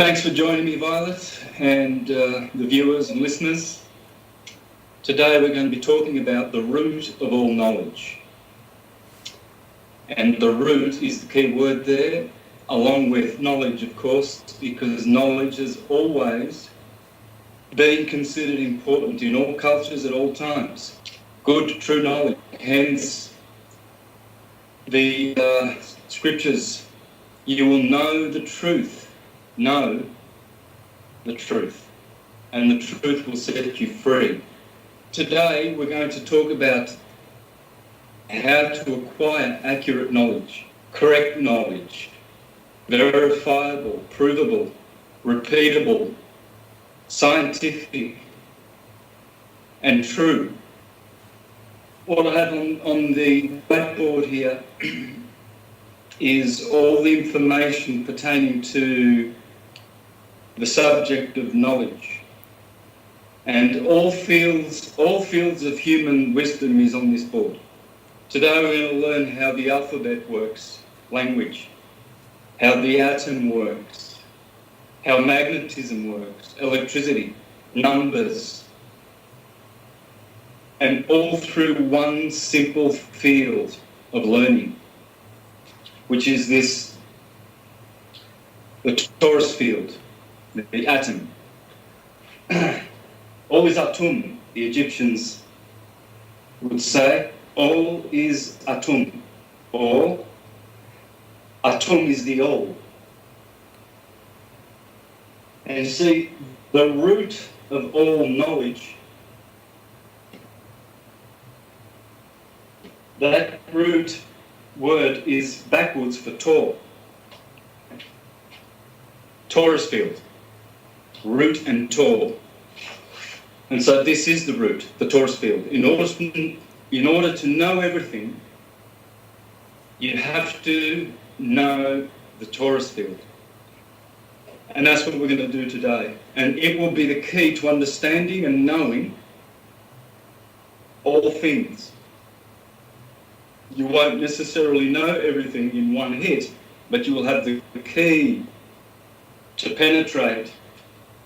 Thanks for joining me, Violet, and the viewers and listeners. Today we're going to be talking about the root of all knowledge. And the root is the key word there, along with knowledge, of course, because knowledge has always been considered important in all cultures at all times. Good, true knowledge. Hence, the scriptures, you will know the truth. Know the truth, and the truth will set you free. Today we're going to talk about how to acquire accurate knowledge, correct knowledge, verifiable, provable, repeatable, scientific, and true. What I have on the whiteboard here is all the information pertaining to the subject of knowledge. And all fields of human wisdom is on this board. Today we're going to learn how the alphabet works, language, how the atom works, how magnetism works, electricity, numbers, and all through one simple field of learning, which is the torus field, the atom. All is atum, the Egyptians would say. All is atum, or atum is the all. And you see, the root of all knowledge, that root word is backwards for TOR. Torus field, root and TOR. And so this is the root, the torus field. In order to know everything, you have to know the torus field. And that's what we're going to do today. And it will be the key to understanding and knowing all things. You won't necessarily know everything in one hit, but you will have the key to penetrate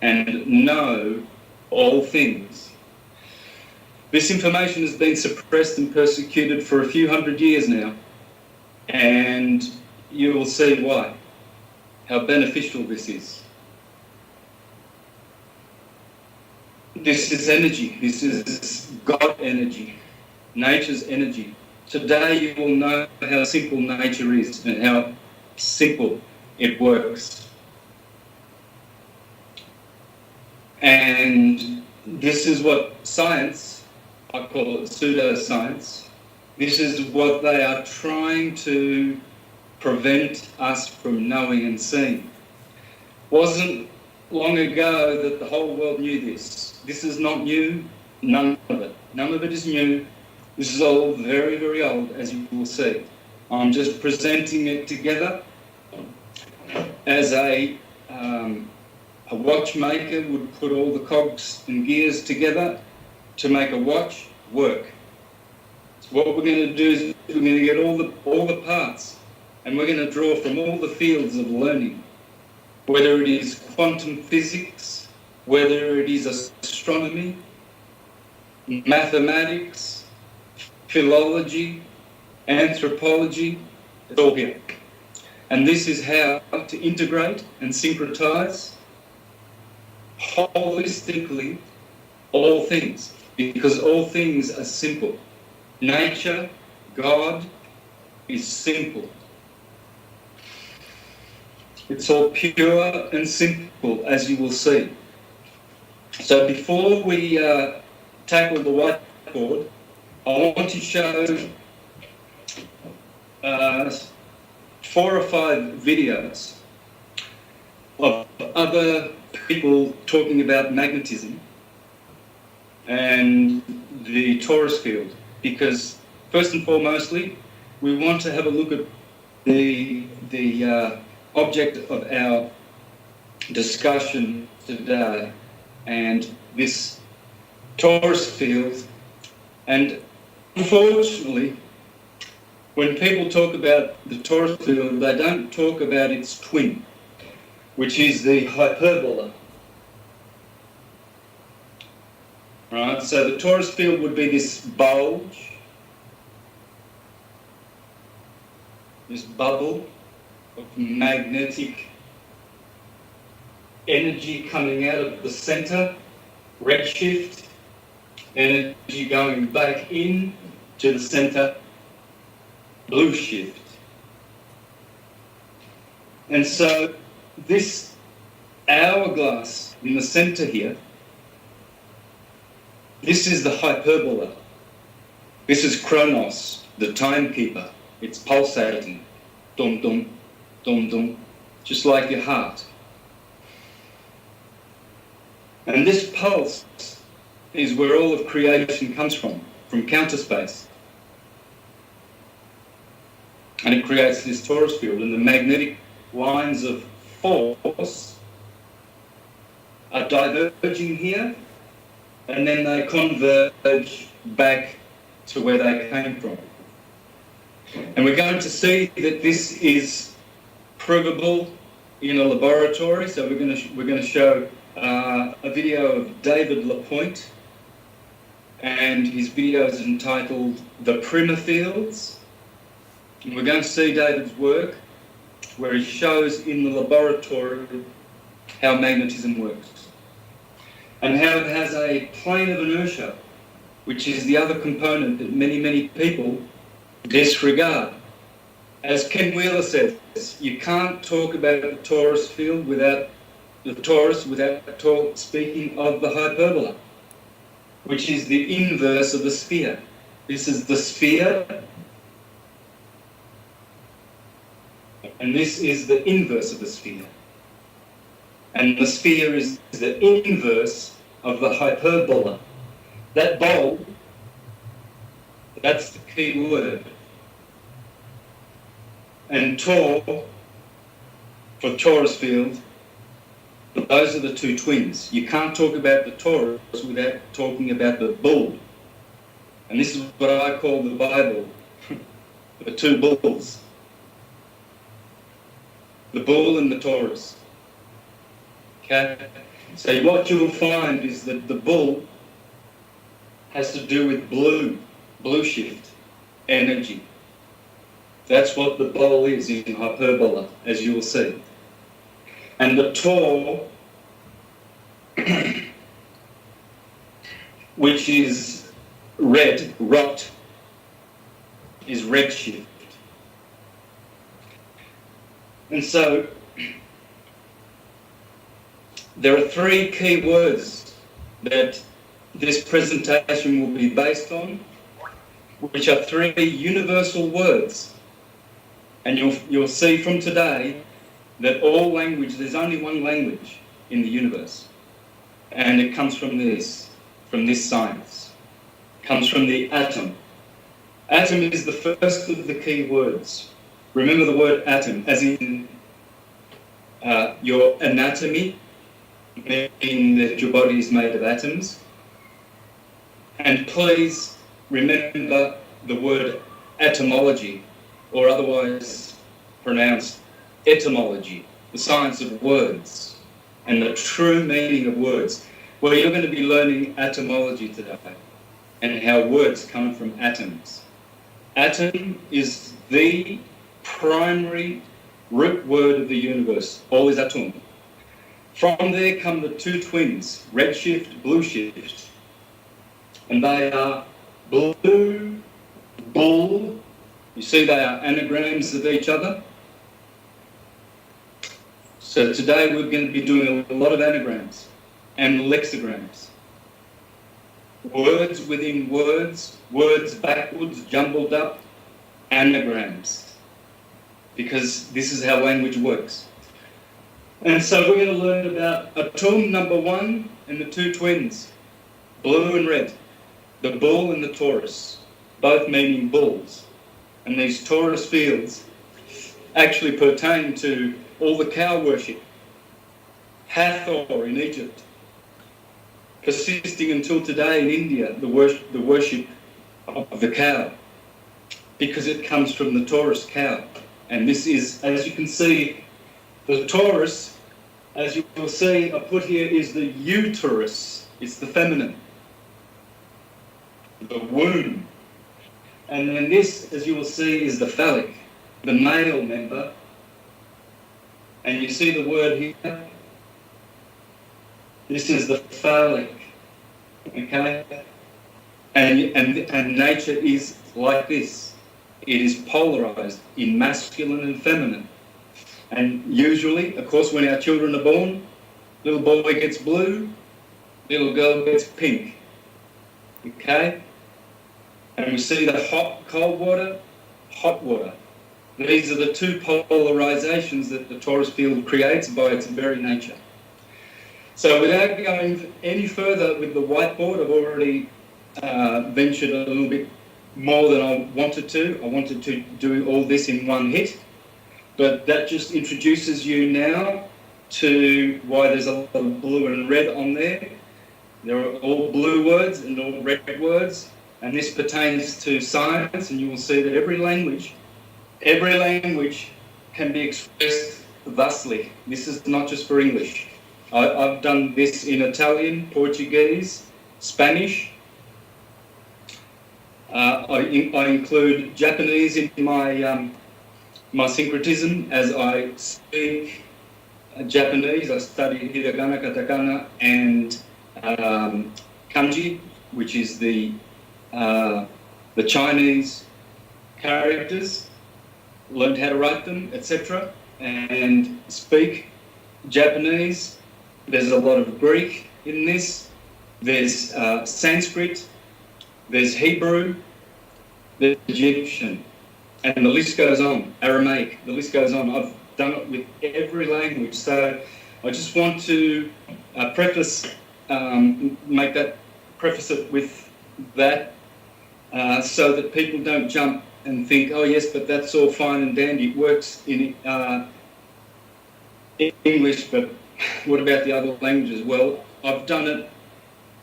and know all things. This information has been suppressed and persecuted for a few hundred years now, and you will see why, how beneficial this is. This is energy. This is God energy, nature's energy. Today you will know how simple nature is and how simple it works. And this is what science, I call it pseudoscience, this is what they are trying to prevent us from knowing and seeing. Wasn't long ago that the whole world knew this. This is not new, none of it. None of it is new. This is all very, very old, as you will see. I'm just presenting it together as a watchmaker would put all the cogs and gears together to make a watch work. So what we're going to do is we're going to get all the parts, and we're going to draw from all the fields of learning, whether it is quantum physics, whether it is astronomy, mathematics, philology, anthropology, it's all here. And this is how to integrate and syncretize holistically all things, because all things are simple. Nature, God, is simple. It's all pure and simple, as you will see. So before we tackle the whiteboard, I want to show 4 or 5 videos of other people talking about magnetism and the torus field, because first and foremostly we want to have a look at the object of our discussion today, and this torus field. And unfortunately, when people talk about the torus field, they don't talk about its twin. which is the hyperbola. Right, so the torus field would be this bulge, this bubble of magnetic energy coming out of the centre, redshift, energy going back in to the centre, blue shift. And so this hourglass in the centre here, this is the hyperbola. This is Chronos, the timekeeper. It's pulsating, dum dum, dum dum, just like your heart. And this pulse is where all of creation comes from counter space. And it creates this torus field, and the magnetic lines of force are diverging here, and then they converge back to where they came from. And we're going to see that this is provable in a laboratory. So we're going to show a video of David Lapointe, and his video is entitled "The Primer Fields." And we're going to see David's work where he shows in the laboratory how magnetism works and how it has a plane of inertia, which is the other component that many people disregard. As Ken Wheeler says, you can't talk about the torus field without speaking of the hyperbola, which is the inverse of the sphere. This is the sphere, and this is the inverse of the sphere. And the sphere is the inverse of the hyperbola. That bowl, that's the key word. And TOR, for torus field, those are the two twins. You can't talk about the torus without talking about the bull. And this is what I call the Bible, the two bulls. The bull and the torus. Okay? So what you will find is that the bull has to do with blue shift energy. That's what the bowl is in hyperbola, as you will see. And the TOR, which is red, rot, is redshift. And so there are three key words that this presentation will be based on, which are three universal words. And you'll see from today that all language, there's only one language in the universe. And it comes from this science. It comes from the atom. Atom is the first of the key words. Remember the word atom, as in your anatomy, meaning that your body is made of atoms. And please remember the word etymology, or otherwise pronounced etymology, the science of words and the true meaning of words. Well, you're going to be learning etymology today and how words come from atoms. Atom is the primary root word of the universe, all is atom. From there come the two twins, red shift, blue shift, and they are blue, bull. You see they are anagrams of each other. So today we're going to be doing a lot of anagrams and lexicograms. Words within words, words backwards, jumbled up, anagrams. Because this is how language works. And so we're going to learn about atom number one and the two twins, blue and red, the bull and the torus, both meaning bulls. And these torus fields actually pertain to all the cow worship, Hathor in Egypt, persisting until today in India, the worship of the cow, because it comes from the torus cow. And this is, as you can see, the torus as you will see, I put here is the uterus. It's the feminine, the womb. And then this, as you will see, is the phallic, the male member. And you see the word here? This is the phallic, okay? And nature is like this. It is polarized in masculine and feminine. And usually, of course, when our children are born, little boy gets blue, little girl gets pink, okay? And we see the hot, cold water, hot water. These are the two polarizations that the torus field creates by its very nature. So without going any further with the whiteboard, I've already ventured a little bit more than I wanted to. I wanted to do all this in one hit, but that just introduces you now to why there's a lot of blue and red on there. There are all blue words and all red words, and this pertains to science, and you will see that every language can be expressed thusly. This is not just for English. I've done this in Italian, Portuguese, Spanish. I include Japanese in my syncretism as I speak Japanese. I study hiragana, katakana, and kanji, which is the Chinese characters. Learned how to write them, etc., and speak Japanese. There's a lot of Greek in this. There's Sanskrit. There's Hebrew. There's Egyptian, and the list goes on. Aramaic. The list goes on. I've done it with every language. So I just want to preface it with that, so that people don't jump and think, oh yes, but that's all fine and dandy. It works in English, but what about the other languages? Well, I've done it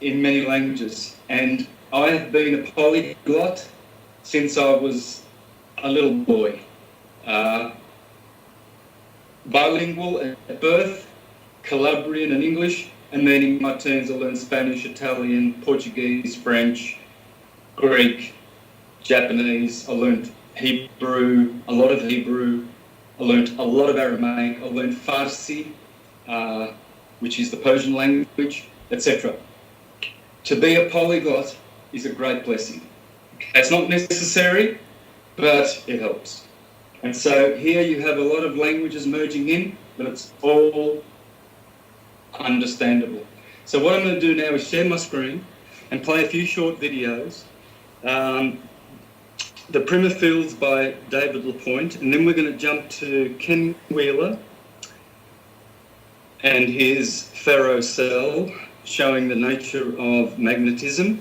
in many languages, and I have been a polyglot since I was a little boy. Bilingual at birth, Calabrian and English, and then in my teens I learned Spanish, Italian, Portuguese, French, Greek, Japanese. I learned Hebrew, a lot of Hebrew. I learned a lot of Aramaic. I learned Farsi, which is the Persian language, etc. To be a polyglot is a great blessing. It's not necessary, but it helps. And so here you have a lot of languages merging in, but it's all understandable. So what I'm going to do now is share my screen and play a few short videos. The Primer Fields by David Lapointe, and then we're going to jump to Ken Wheeler and his ferrocell showing the nature of magnetism,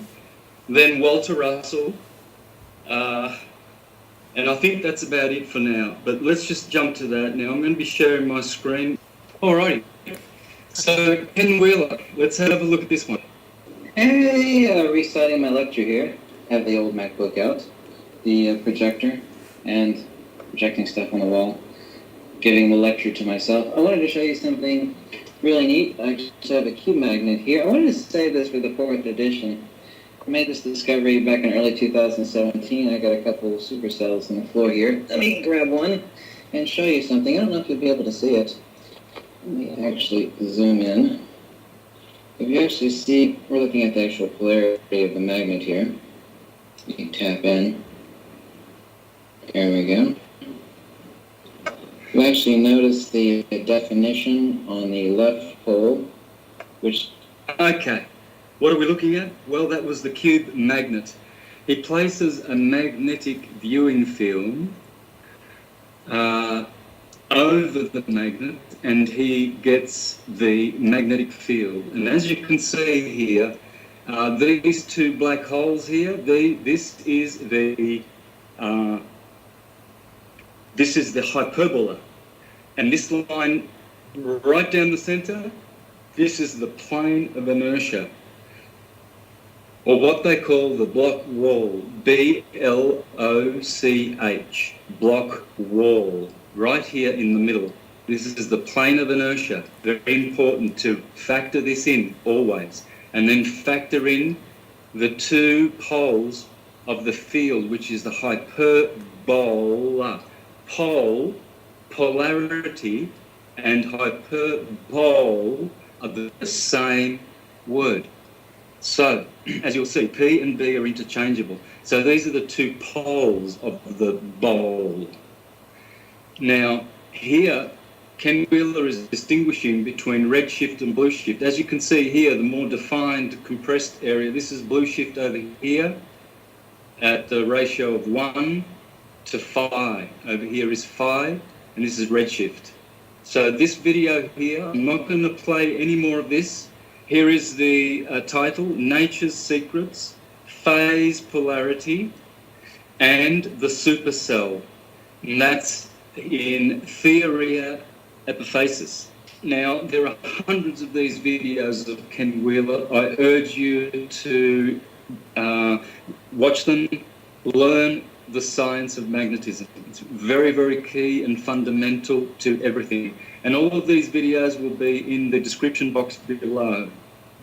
then Walter Russell, and I think that's about it for now, but let's just jump to that now. I'm going to be sharing my screen. Alrighty, so Ken Wheeler, let's have a look at this one. Hey, restarting my lecture here. Have the old MacBook out, the projector, and projecting stuff on the wall, giving the lecture to myself. I wanted to show you something really neat. I just have a cube magnet here. I wanted to save this for the 4th edition. I made this discovery back in early 2017. I got a couple of supercells on the floor here. Let me grab one and show you something. I don't know if you'll be able to see it. Let me actually zoom in. If you actually see, we're looking at the actual polarity of the magnet here. You can tap in. There we go. You actually notice the definition on the left pole, which... Okay, what are we looking at? Well, that was the cube magnet. He places a magnetic viewing film over the magnet, and he gets the magnetic field. And as you can see here, these two black holes here, this is the hyperbola, and this line right down the center, this is the plane of inertia, or what they call the block wall, B-L-O-C-H, block wall, right here in the middle. This is the plane of inertia. Very important to factor this in always. And then factor in the two poles of the field, which is the hyperbola. Pole, polarity, and hyperbole are the same word. So, as you'll see, P and B are interchangeable. So these are the two poles of the bowl. Now, here, Ken Wheeler is distinguishing between redshift and blue shift. As you can see here, the more defined, compressed area, this is blue shift over here at the ratio of 1 to 5. Over here is 5, and this is redshift. So this video here, I'm not going to play any more of this. Here is the title, Nature's Secrets, Phase Polarity, and the Supercell. And that's in Theoria Epiphasis. Now, there are hundreds of these videos of Ken Wheeler. I urge you to watch them, learn the science of magnetism. It's very, very key and fundamental to everything. And all of these videos will be in the description box below.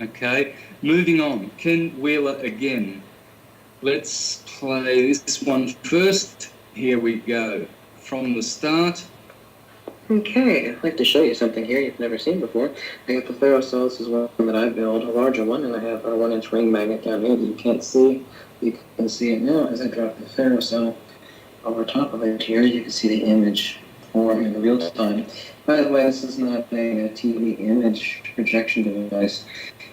Okay, moving on. Ken Wheeler again. Let's play this one first. Here we go. From the start. Okay, I'd like to show you something here you've never seen before. I got the ferrocell. This is one that I built, a larger one, and I have a 1-inch ring magnet down here that you can't see. You can see it now as I drop the ferrocell over top of it here. You can see the image form in real time. By the way, this is not a TV image projection device.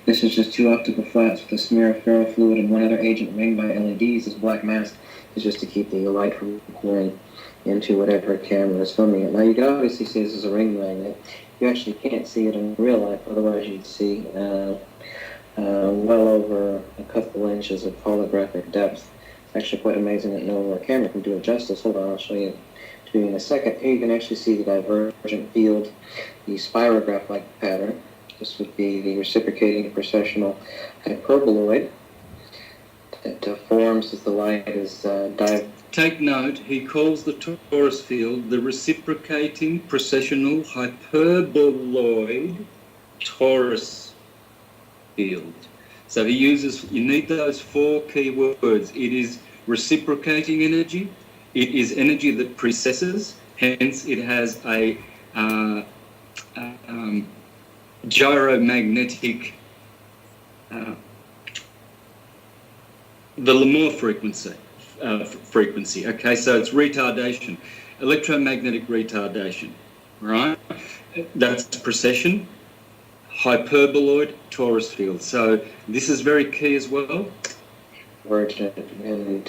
This is just two optical flats with a smear of ferrofluid and one other agent ringed by LEDs. This black mask is just to keep the light from pouring into whatever camera is filming it. Now you can obviously see this is a ring magnet. You actually can't see it in real life, otherwise you'd see well over a couple inches of holographic depth. It's actually quite amazing that no camera can do it justice. Hold on, I'll show you to you in a second. Here you can actually see the divergent field, the spirograph-like pattern. This would be the reciprocating precessional hyperboloid that forms as the light is Take note, he calls the torus field the reciprocating precessional hyperboloid torus field. So he uses, you need those four key words. It is reciprocating energy, it is energy that precesses, hence it has a gyromagnetic, the Lamore frequency. Okay, so it's retardation, electromagnetic retardation, right? That's precession, hyperboloid torus field. So this is very key as well. Divergent in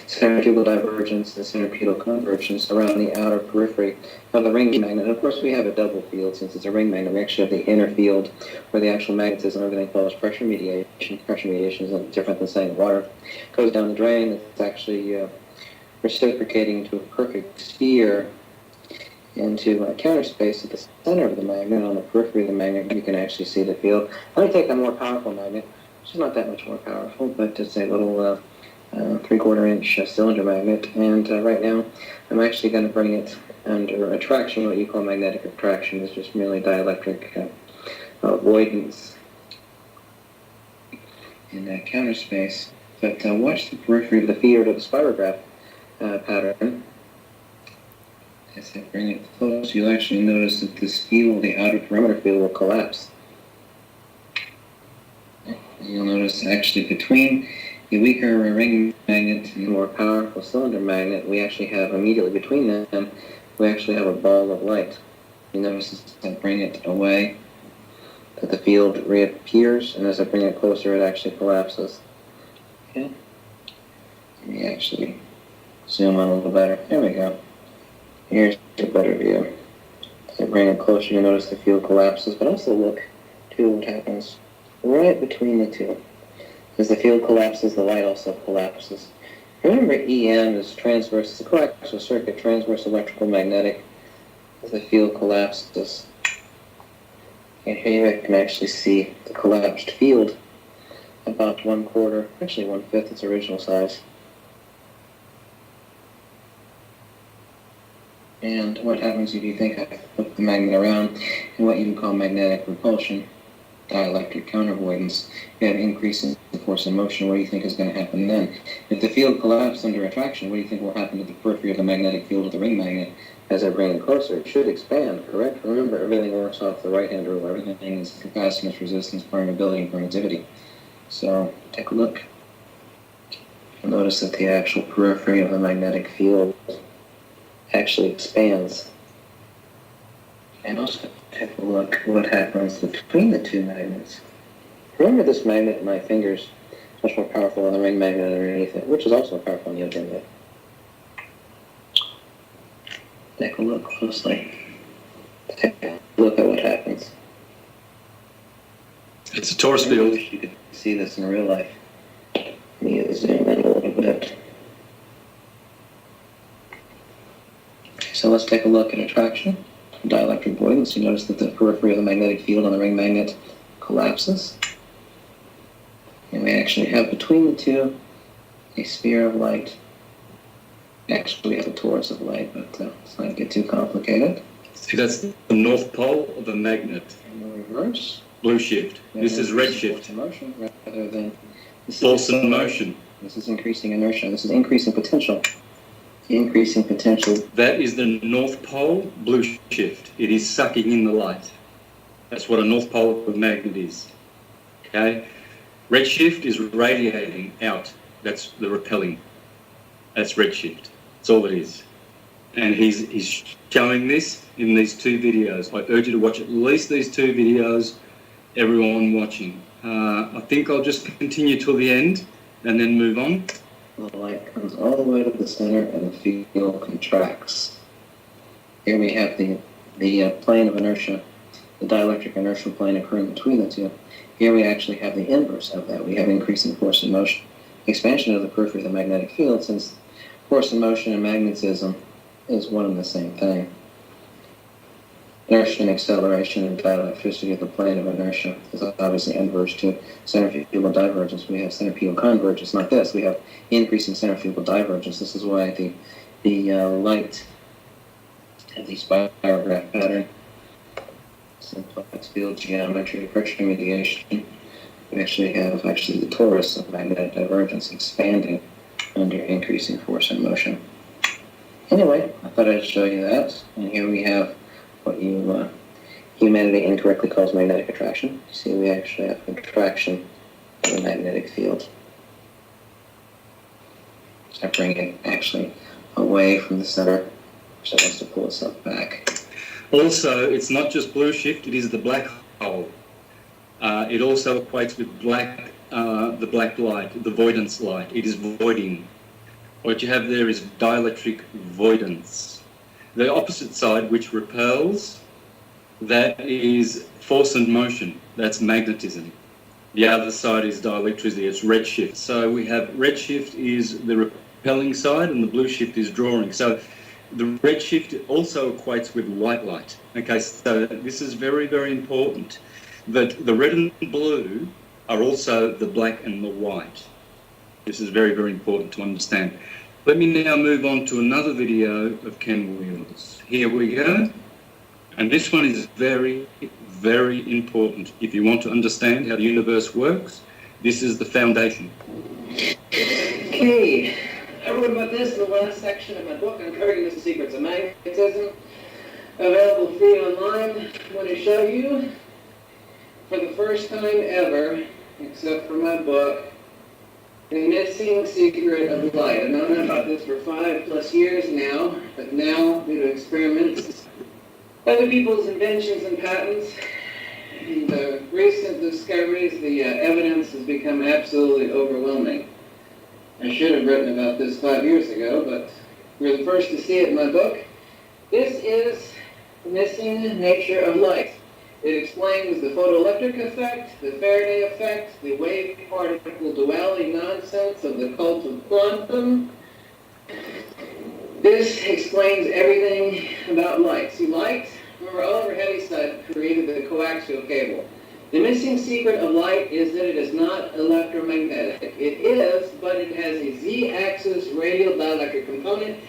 centrifugal divergence and centripetal convergence around the outer periphery of the ring magnet. And of course, we have a double field. Since it's a ring magnet, we actually have the inner field where the actual magnetism, everything follows pressure mediation. Pressure mediation is different than saying water goes down the drain. It's actually reciprocating to a perfect sphere into a counter space at the center of the magnet. On the periphery of the magnet, you can actually see the field. Let me take a more powerful magnet, which is not that much more powerful, but it's a little 3/4 inch cylinder magnet, and right now I'm actually going to bring it under attraction. What you call magnetic attraction is just merely dielectric avoidance in that counter space. But watch the periphery of the field of the spirograph pattern. As I bring it close, you'll actually notice that this field, the outer perimeter field, will collapse. You'll notice actually between the weaker ring magnet and the more powerful cylinder magnet, we actually have immediately between them, we actually have a ball of light. You notice as I bring it away that the field reappears, and as I bring it closer, it actually collapses. Okay. Let me actually zoom on a little better. There we go. Here's a better view. As I bring it closer, you notice the field collapses, but also look to what happens right between the two. As the field collapses, the light also collapses. Remember, EM is transverse, it's a coaxial circuit, transverse electrical magnetic. As the field collapses, and here you can actually see the collapsed field about 1/4, actually 1/5 its original size. And what happens if you think I flip the magnet around and what you can call magnetic repulsion, dielectric counteravoidance, you have increase in force and motion. What do you think is going to happen then? If the field collapsed under attraction, what do you think will happen to the periphery of the magnetic field of the ring magnet as I bring it closer? It should expand, correct? Remember, everything works off the right-hand rule. Everything is capacitance, resistance, permeability, and permittivity. So take a look. You'll notice that the actual periphery of the magnetic field actually expands. And also take a look at what happens between the two magnets. Remember this magnet in my fingers is much more powerful than the ring magnet underneath it, which is also powerful on the other end. Take a look closely. Take a look at what happens. It's a torus field. I wish you could see this in real life. Let me zoom in a little bit. So let's take a look at attraction, dielectric avoidance. You notice that the periphery of the magnetic field on the ring magnet collapses. And we actually have between the two a sphere of light. Actually, we have a torus of light, but let's not get too complicated. See, that's the north pole of the magnet. In the reverse. Blue shift. This is red shift. Force and motion rather than Force and motion. This is increasing inertia. This is increasing potential. Increasing potential. That is the north pole, blue shift. It is sucking in the light. That's what a north pole of a magnet is. Okay? Red shift is radiating out. That's the repelling. That's red shift. That's all it is. And he's showing this in these two videos. I urge you to watch at least these two videos, everyone watching. I think I'll just continue till the end and then move on. The light comes all the way to the center and the field contracts. Here we have the plane of inertia, the dielectric inertial plane occurring between the two. Here we actually have the inverse of that. We have increasing force and motion. Expansion of the periphery of the magnetic field, since force and motion and magnetism is one and the same thing. Inertia and acceleration and dielectricity of the plane of inertia is obviously inverse to centrifugal divergence. We have centrifugal convergence, not this. We have increasing centrifugal divergence. This is why the light of the spirograph pattern, simplex field geometry, pressure mediation, we actually have the torus of magnetic divergence expanding under increasing force and motion. Anyway, I thought I'd show you that. And here we have what humanity incorrectly calls magnetic attraction. You see, we actually have contraction of the magnetic field. So I bring it actually away from the center, so it wants to pull itself back. Also, it's not just blue shift, it is the black hole. It also equates with the black light, the voidance light. It is voiding. What you have there is dielectric voidance. The opposite side, which repels, that is force and motion. That's magnetism. The other side is dielectricity. It's redshift. So we have redshift is the repelling side and the blue shift is drawing. So the redshift also equates with white light. Okay, so this is very, very important. That the red and blue are also the black and the white. This is very, very important to understand. Let me now move on to another video of Ken Wheeler's. Here we go. And this one is very, very important. If you want to understand how the universe works, this is the foundation. Okay, I wrote about this in the last section of my book, Uncovering the Secrets of Magnetism, available free online. I want to show you, for the first time ever, except for my book, the missing secret of light. I've known about this for 5+ years now, but now, due to experiments, other people's inventions and patents, and recent discoveries, the evidence has become absolutely overwhelming. I should have written about this 5 years ago, but you're the first to see it in my book. This is the missing nature of light. It explains the photoelectric effect, the Faraday effect, the wave-particle duality nonsense of the cult of quantum. This explains everything about light. See, light, remember Oliver Heaviside created the coaxial cable. The missing secret of light is that it is not electromagnetic. It is, but it has a z-axis radial dielectric component.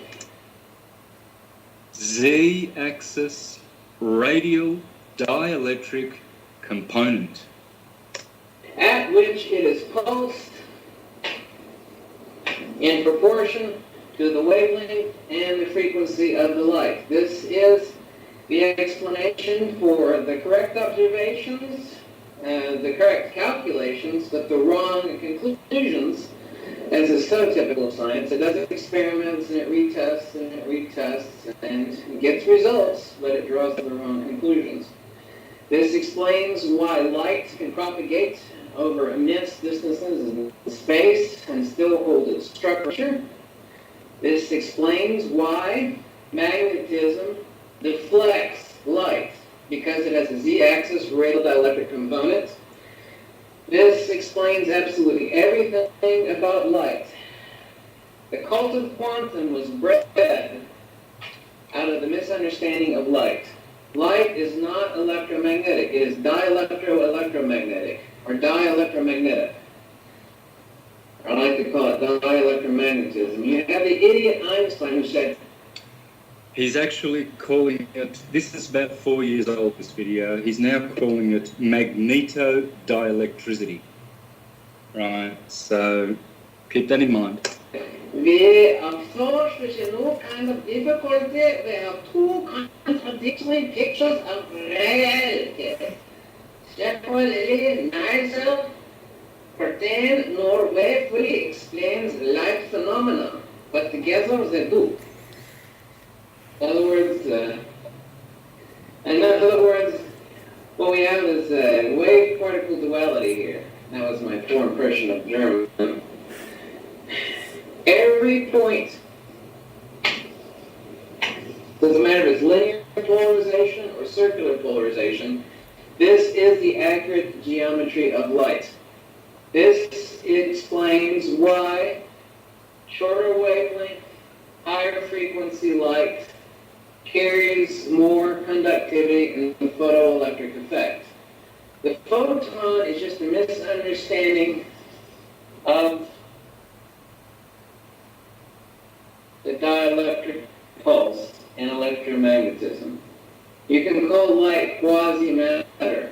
Z-axis radial dielectric component, at which it is pulsed in proportion to the wavelength and the frequency of the light. This is the explanation for the correct observations, the correct calculations, but the wrong conclusions, as is so typical of science. It does experiments and it retests and it retests and gets results, but it draws the wrong conclusions. This explains why light can propagate over immense distances in space and still hold its structure. This explains why magnetism deflects light, because it has a z-axis radial dielectric component. This explains absolutely everything about light. The cult of quantum was bred out of the misunderstanding of light. Light is not electromagnetic, it is dielectro-electromagnetic, or dielectromagnetic. I like to call it dielectromagnetism. You have the idiot Einstein who said, he's actually calling it, this is about 4 years old, this video, he's now calling it magnetodielectricity. Right, so keep that in mind. we are forced with no kind of difficulty. We have two contradictory pictures of reality. Separately, neither pertain nor fully explains light phenomena, but together they do. In other words, what we have is a wave-particle duality here. That was my poor impression of German. Every point, doesn't matter if it's linear polarization or circular polarization, this is the accurate geometry of light. This explains why shorter wavelength, higher frequency light carries more conductivity in the photoelectric effect. The photon is just a misunderstanding of the dielectric pulse and electromagnetism. You can call light quasi-matter.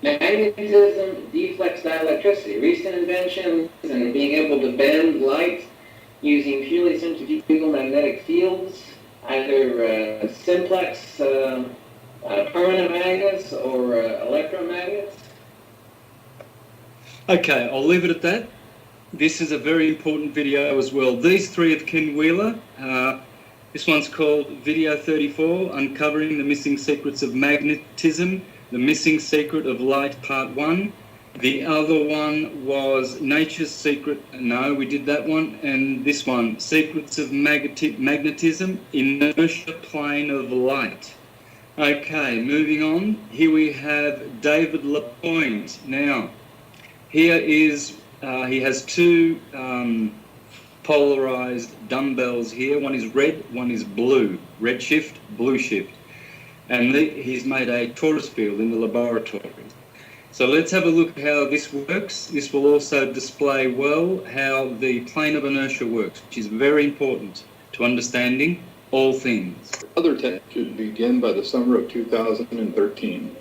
Magnetism deflects dielectricity. Recent inventions and being able to bend light using purely centrifugal magnetic fields, either simplex permanent magnets or electromagnets. Okay, I'll leave it at that. This is a very important video as well. These three of Ken Wheeler. This one's called Video 34, Uncovering the Missing Secrets of Magnetism, The Missing Secret of Light, Part 1. The other one was Nature's Secret. No, we did that one. And this one, Secrets of Magnetism, Inertia Plane of Light. Okay, moving on. Here we have David Lapointe. Now, here is, he has two polarized dumbbells here. One is red, one is blue. Red shift, blue shift. And he's made a torus field in the laboratory. So let's have a look at how this works. This will also display well how the plane of inertia works, which is very important to understanding all things. Other tech should begin by the summer of 2013.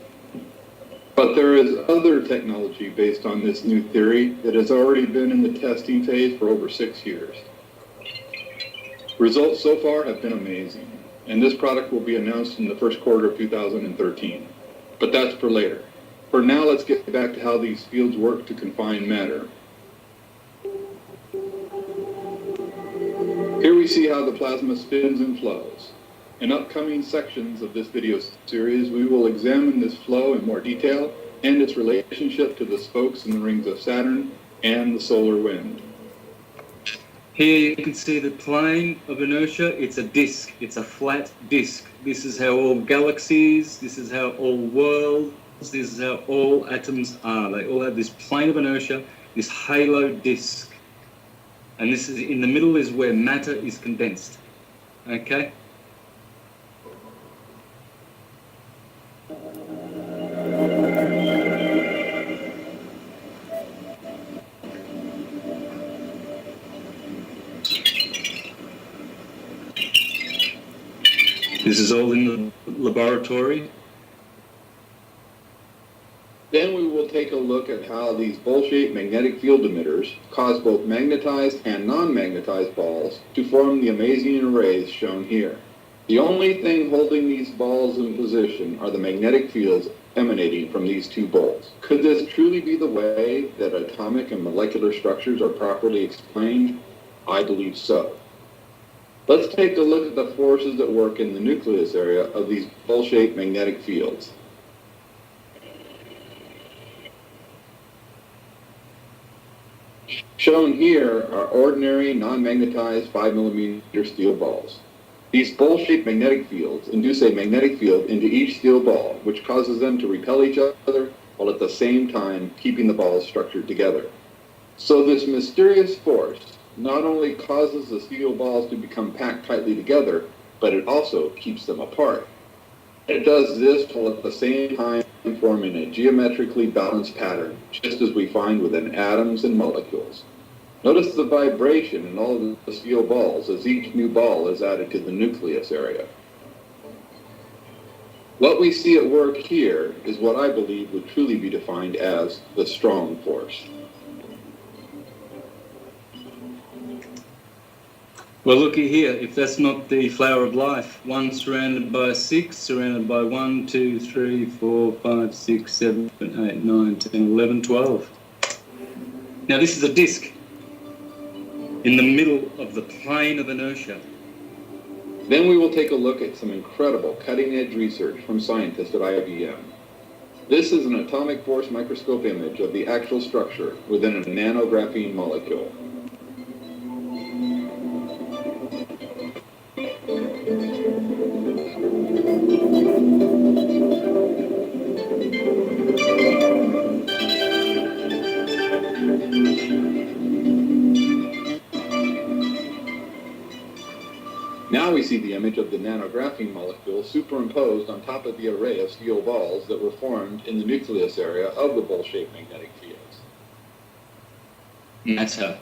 But there is other technology based on this new theory that has already been in the testing phase for over 6 years. Results so far have been amazing, and this product will be announced in the first quarter of 2013. But that's for later. For now, let's get back to how these fields work to confine matter. Here we see how the plasma spins and flows. In upcoming sections of this video series, we will examine this flow in more detail and its relationship to the spokes in the rings of Saturn and the solar wind. Here you can see the plane of inertia. It's a disk. It's a flat disk. This is how all galaxies, this is how all worlds, this is how all atoms are. They all have this plane of inertia, this halo disk. And this is in the middle is where matter is condensed. Okay? This is all in the laboratory. Then we will take a look at how these bowl-shaped magnetic field emitters cause both magnetized and non-magnetized balls to form the amazing arrays shown here. The only thing holding these balls in position are the magnetic fields emanating from these two bowls. Could this truly be the way that atomic and molecular structures are properly explained? I believe so. Let's take a look at the forces at work in the nucleus area of these bowl-shaped magnetic fields. Shown here are ordinary non-magnetized 5mm steel balls. These bowl-shaped magnetic fields induce a magnetic field into each steel ball, which causes them to repel each other while at the same time keeping the balls structured together. So this mysterious force not only causes the steel balls to become packed tightly together, but it also keeps them apart. It does this while at the same time forming a geometrically balanced pattern, just as we find within atoms and molecules. Notice the vibration in all of the steel balls as each new ball is added to the nucleus area. What we see at work here is what I believe would truly be defined as the strong force. Well, looky here, if that's not the flower of life, 1 surrounded by 6, surrounded by 1, 2, 3, 4, 5, 6, 7, 8, 9, 10, 11, 12. Now this is a disk in the middle of the plane of inertia. Then we will take a look at some incredible cutting-edge research from scientists at IBM. This is an atomic force microscope image of the actual structure within a nanographene molecule. Now we see the image of the nanographene molecule superimposed on top of the array of steel balls that were formed in the nucleus area of the bowl-shaped magnetic fields. Matter.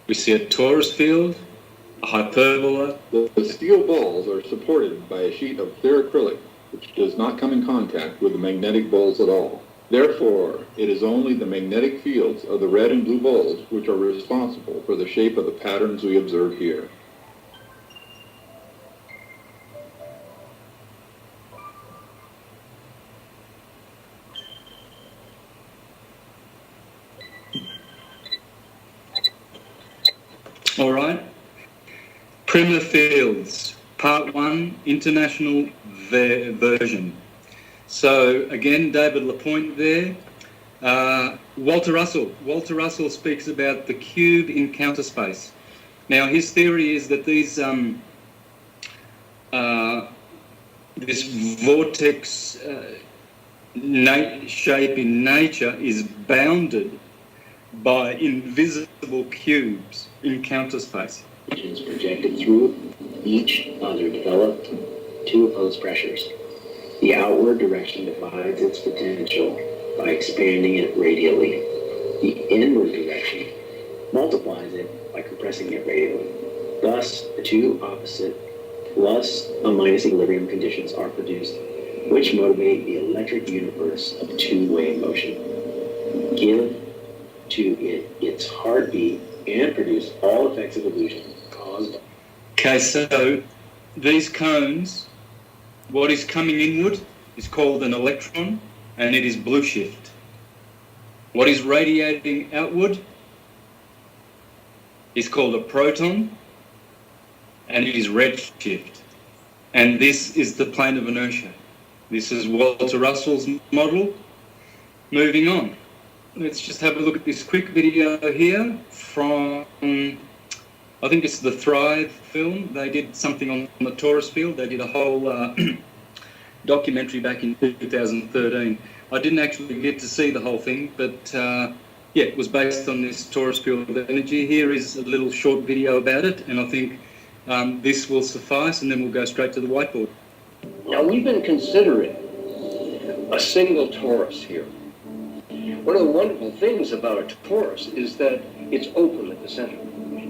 We see a torus field, a hyperbola. The steel balls are supported by a sheet of clear acrylic, which does not come in contact with the magnetic bowls at all. Therefore, it is only the magnetic fields of the red and blue bowls which are responsible for the shape of the patterns we observe here. All right. Primer fields, part 1, international version. So again, David Lapointe there. Walter Russell speaks about the cube in counter space. Now his theory is that this vortex shape in nature is bounded by invisible cubes in counter space. Projected through each other developed two opposed pressures. The outward direction divides its potential by expanding it radially. The inward direction multiplies it by compressing it radially. Thus, the two opposite plus or minus equilibrium conditions are produced, which motivate the electric universe of two-way motion. Give to it its heartbeat and produce all effects of illusion caused by... Okay, so these cones, what is coming inward is called an electron, and it is blue shift. What is radiating outward is called a proton, and it is red shift. And this is the plane of inertia. This is Walter Russell's model. Moving on. Let's just have a look at this quick video here from, I think it's the Thrive film. They did something on the torus field. They did a whole documentary back in 2013. I didn't actually get to see the whole thing, but yeah, it was based on this torus field of energy. Here is a little short video about it, and I think this will suffice, and then we'll go straight to the whiteboard. Now, we've been considering a single torus here. One of the wonderful things about a torus is that it's open at the center.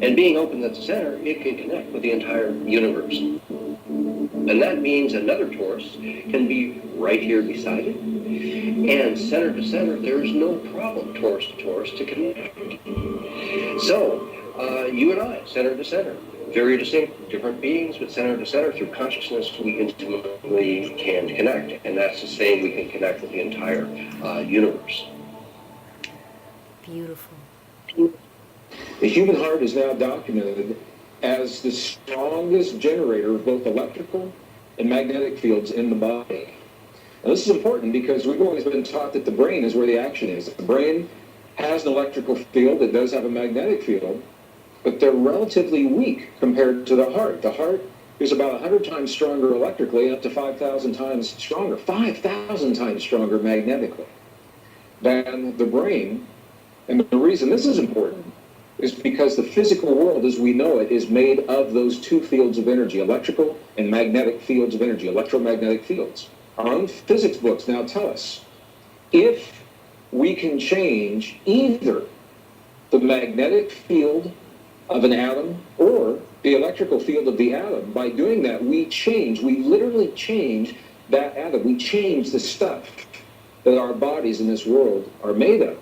And being open at the center, it can connect with the entire universe. And that means another torus can be right here beside it. And center to center, there's no problem, torus to torus, to connect. So, you and I, center to center, very distinct, different beings, but center to center, through consciousness, we intimately can connect. And that's to say we can connect with the entire universe. Beautiful. The human heart is now documented as the strongest generator of both electrical and magnetic fields in the body. Now, this is important because we've always been taught that the brain is where the action is. The brain has an electrical field, it does have a magnetic field, but they're relatively weak compared to the heart. The heart is about 100 times stronger electrically, up to 5,000 times stronger, 5,000 times stronger magnetically than the brain. And the reason this is important is because the physical world as we know it is made of those two fields of energy, electrical and magnetic fields of energy, electromagnetic fields. Our own physics books now tell us if we can change either the magnetic field of an atom or the electrical field of the atom, by doing that we literally change that atom. We change the stuff that our bodies in this world are made of.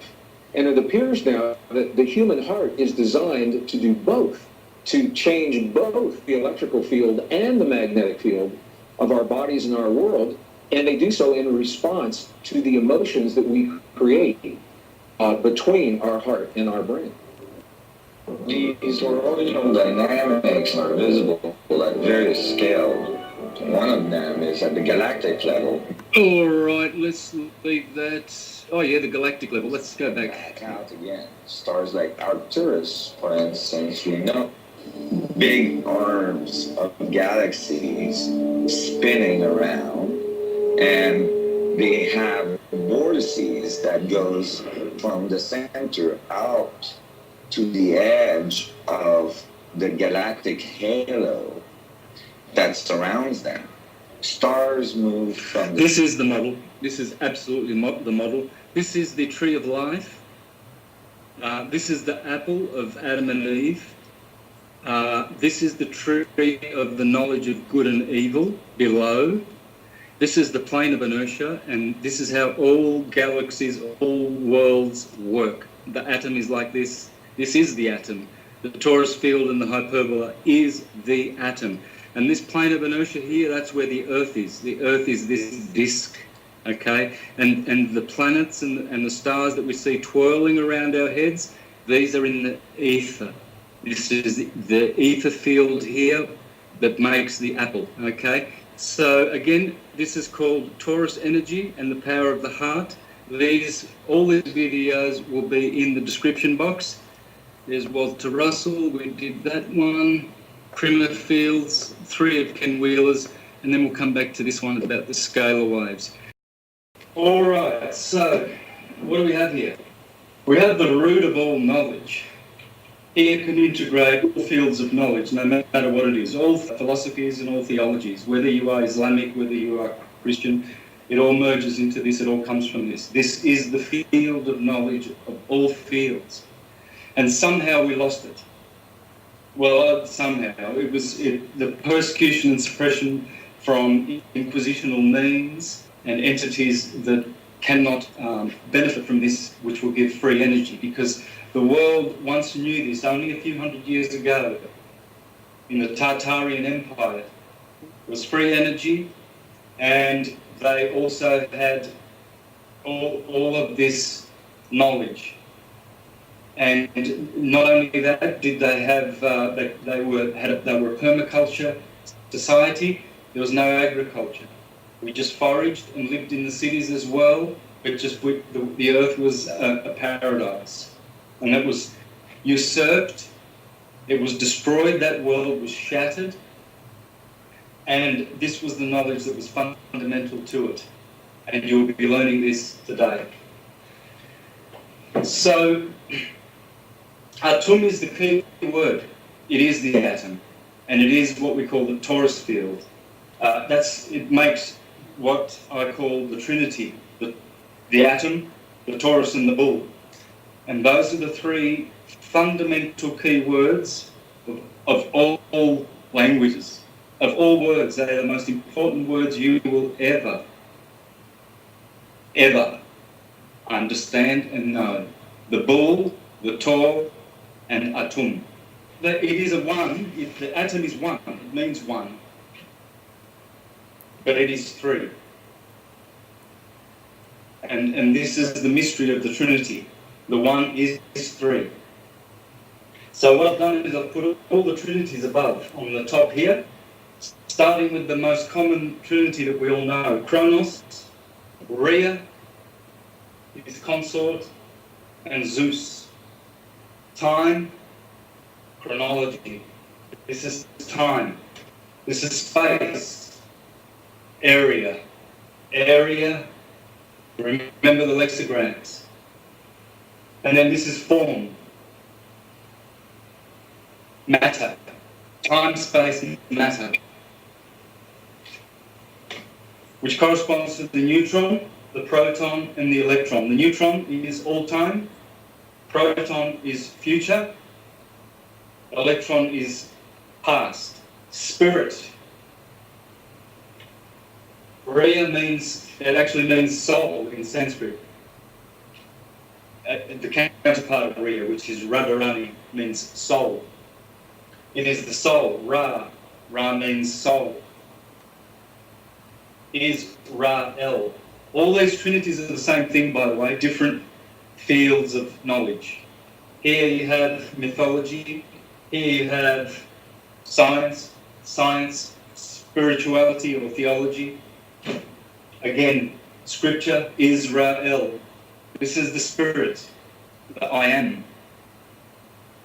And it appears now that the human heart is designed to do both, to change both the electrical field and the magnetic field of our bodies and our world, and they do so in response to the emotions that we create between our heart and our brain. These original dynamics are visible at various scales. One of them is at the galactic level. All right, let's leave that. Oh yeah, the galactic level. Let's go back. Out again. Stars like Arcturus, for instance, we know big arms of galaxies spinning around, and they have vortices that goes from the center out to the edge of the galactic halo that surrounds them. Stars move from... This is the model. This is absolutely the model. This is the tree of life. This is the apple of Adam and Eve. This is the tree of the knowledge of good and evil below. This is the plane of inertia, and this is how all galaxies, all worlds work. The atom is like this. This is the atom. The torus field and the hyperbola is the atom. And this plane of inertia here, that's where the Earth is. The Earth is this disk, okay? And the planets and the stars that we see twirling around our heads, these are in the ether. This is the ether field here that makes the apple, okay? So again, this is called torus energy and the power of the heart. All these videos will be in the description box. There's Walter Russell, we did that one. Primer Fields, 3 of Ken Wheeler's, and then we'll come back to this one about the scalar waves. All right, so what do we have here? We have the root of all knowledge. It can integrate all fields of knowledge, no matter what it is, all philosophies and all theologies, whether you are Islamic, whether you are Christian, it all merges into this, it all comes from this. This is the field of knowledge of all fields. And somehow we lost it. Well, somehow. It was the persecution and suppression from inquisitional means and entities that cannot benefit from this, which will give free energy, because the world once knew this only a few hundred years ago in the Tartarian Empire. It was free energy, and they also had all of this knowledge. And not only that, did they have they were a permaculture society. There was no agriculture. We just foraged and lived in the cities as well, but just the earth was a paradise, and it was usurped. It was destroyed. That world was shattered, and this was the knowledge that was fundamental to it. And you will be learning this today. So. Atom is the key word. It is the atom, and it is what we call the torus field. It makes what I call the Trinity: the atom, the torus and the bull. And those are the three fundamental key words of all languages. Of all words, they are the most important words you will ever understand and know. The bull, the tor, and atum. It is a one. If the atom is one, it means one. But it is three. And this is the mystery of the Trinity. The one is three. So what I've done is I've put all the Trinities above on the top here, starting with the most common Trinity that we all know. Kronos, Rhea, his consort, and Zeus. Time, chronology. This is time. This is space. Area. Remember the lexicograms. And then this is form. Matter. Time, space, matter. Which corresponds to the neutron, the proton, and the electron. The neutron is all time. Proton is future. Electron is past. Spirit. Rhea actually means soul in Sanskrit. The counterpart of Rhea, which is Radharani, means soul. It is the soul, Ra. Ra means soul. Is Ra-El. All these trinities are the same thing, by the way, different fields of knowledge. Here you have mythology. Here you have science, spirituality or theology. Again, scripture, Israel. This is the spirit, the I am.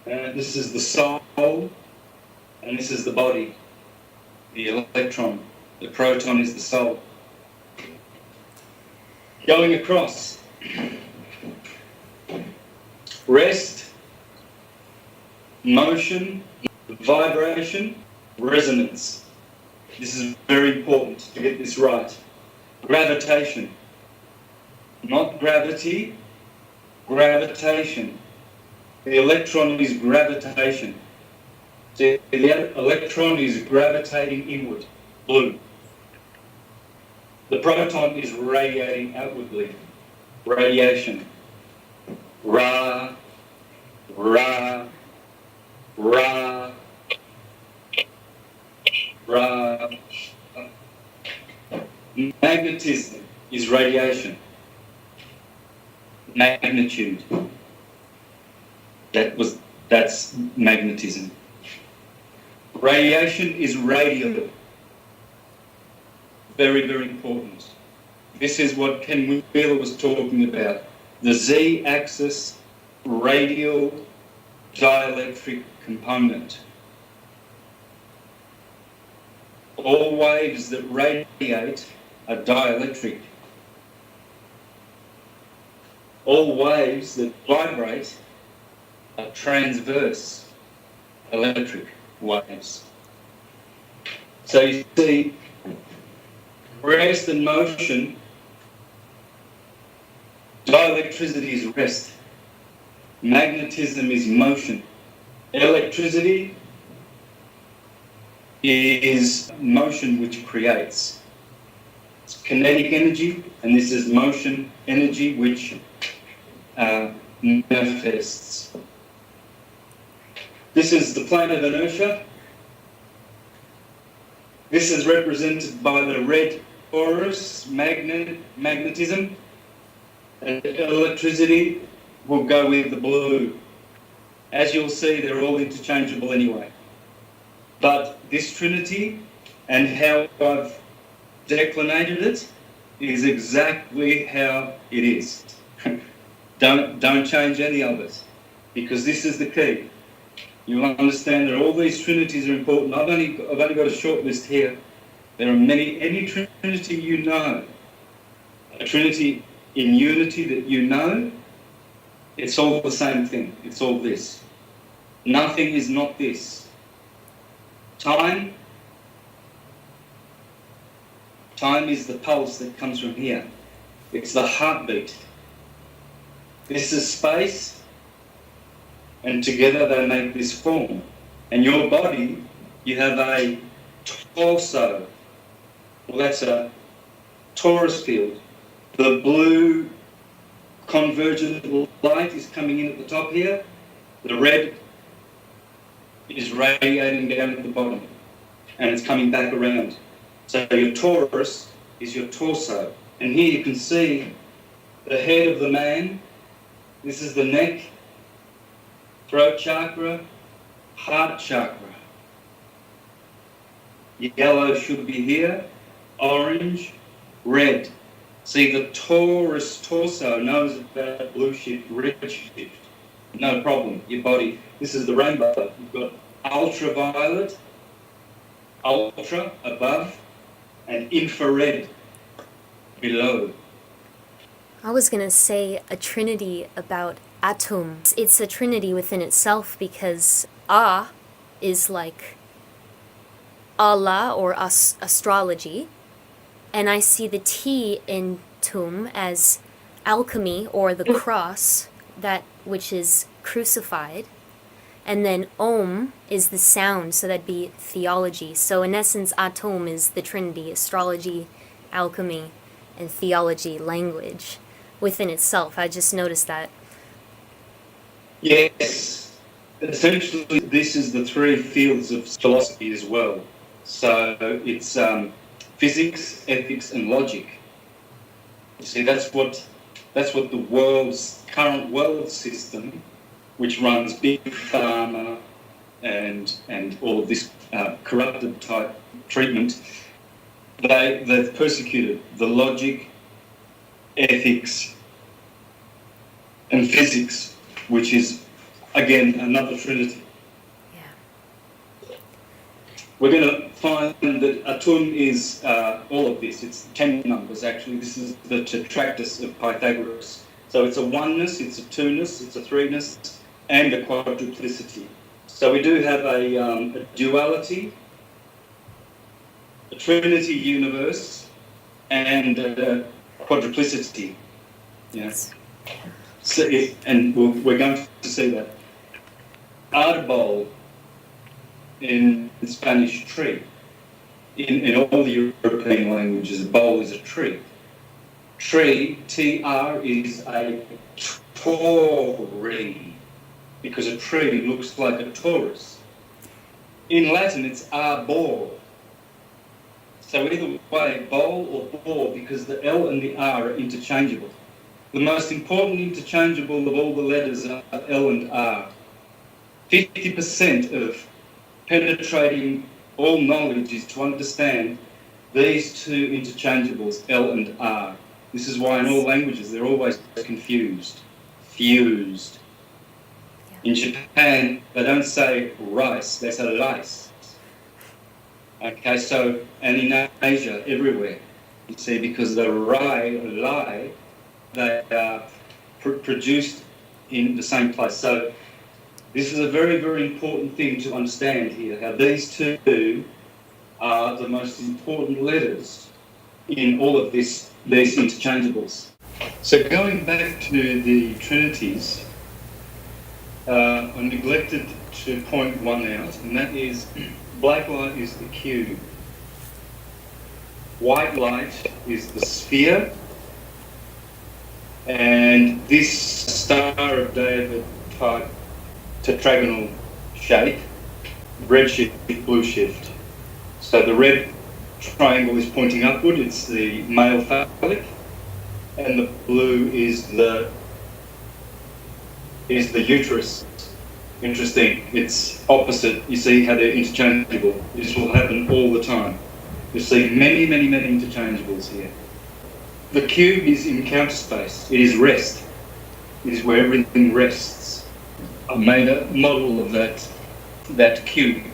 This is the soul, and this is the body, the electron. The proton is the soul. Going across. Rest, motion, vibration, resonance. This is very important to get this right. Gravitation. Not gravity, gravitation. The electron is gravitation. The electron is gravitating inward, blue. The proton is radiating outwardly, radiation. Ra, ra, ra, ra. Magnetism is radiation. Magnitude. That's magnetism. Radiation is radial. Very, very important. This is what Ken Wheeler was talking about. The Z-axis radial dielectric component. All waves that radiate are dielectric. All waves that vibrate are transverse electric waves. So you see, rest and motion, dielectricity is rest. Magnetism is motion. Electricity is motion which creates. It's kinetic energy, and this is motion energy which manifests. This is the plane of inertia. This is represented by the red torus, magnetism, and electricity will go with the blue. As you'll see, they're all interchangeable anyway. But this trinity and how I've declinated it is exactly how it is. Don't change any of it, because this is the key. You'll understand that all these trinities are important. I've only got a short list here. There are many. Any trinity you know, a trinity in unity that you know, it's all the same thing. It's all this. Nothing is not this. Time is the pulse that comes from here. It's the heartbeat. This is space, and together they make this form. And your body, you have a torso. Well, that's a torus field. The blue convergent light is coming in at the top here. The red is radiating down at the bottom, and it's coming back around. So your torus is your torso. And here you can see the head of the man. This is the neck, throat chakra, heart chakra. Yellow should be here, orange, red. See, the torus torso knows about blue shift, red shift. No problem, your body. This is the rainbow. You've got ultraviolet, ultra above, and infrared below. I was going to say a trinity about atoms. It's a trinity within itself because A is like Allah or astrology, and I see the T in tum as alchemy or the cross, that which is crucified, and then Om is the sound, so that'd be theology. So in essence, atom is the trinity: astrology, alchemy, and theology, language within itself. I just noticed that. Yes. Essentially, this is the three fields of philosophy as well. So it's physics, ethics, and logic. You see, that's what the world's current world system, which runs big pharma and all of this corrupted type treatment, they've persecuted the logic, ethics, and physics, which is again another trinity. Yeah. We're going to find that atum is all of this. It's 10 numbers actually. This is the tetractys of Pythagoras. So it's a oneness, it's a two-ness, it's a three-ness, and a quadruplicity. So we do have a duality, a trinity universe, and a quadruplicity. Yes. So and we're going to see that. Árbol in Spanish, tree. In all the European languages, bol is a tree. Tree, TR, is a tori, because a tree looks like a torus. In Latin, it's arbor. So either way, bol or bor, because the L and the R are interchangeable. The most important interchangeable of all the letters are L and R. 50% of penetrating all knowledge is to understand these two interchangeables, L and R. This is why in all languages they're always confused. Fused. In Japan, they don't say rice, they say lice. Okay, so, and in Asia, everywhere, you see, because the lie, they are produced in the same place. So this is a very, very important thing to understand here, how these two are the most important letters in all of these interchangeables. So going back to the trinities, I neglected to point one out, and that is black light is the cube, white light is the sphere, and this Star of David type tetragonal shape, red shift, blue shift. So the red triangle is pointing upward, it's the male phallic, and the blue is the uterus. Interesting, it's opposite. You see how they're interchangeable. This will happen all the time. You see many, many, many interchangeables here. The cube is in counter space. It is rest. It is where everything rests. I made a model of that cube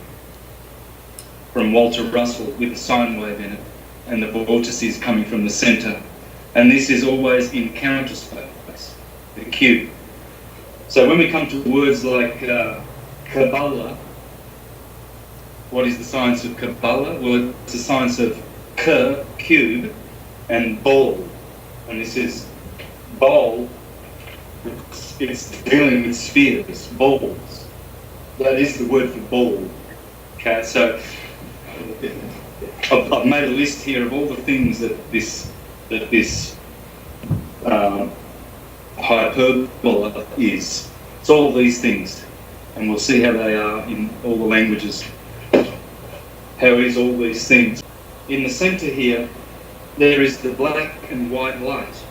from Walter Russell with a sine wave in it, and the vortices coming from the centre. And this is always in counter space, the cube. So when we come to words like Kabbalah, what is the science of Kabbalah? Well, it's the science of cube, and bol. And this is bol It's dealing with spheres, balls. That is the word for ball. Okay, so I've made a list here of all the things that this hyperbola is. It's all these things, and we'll see how they are in all the languages. How is all these things? In the centre here, there is the black and white light.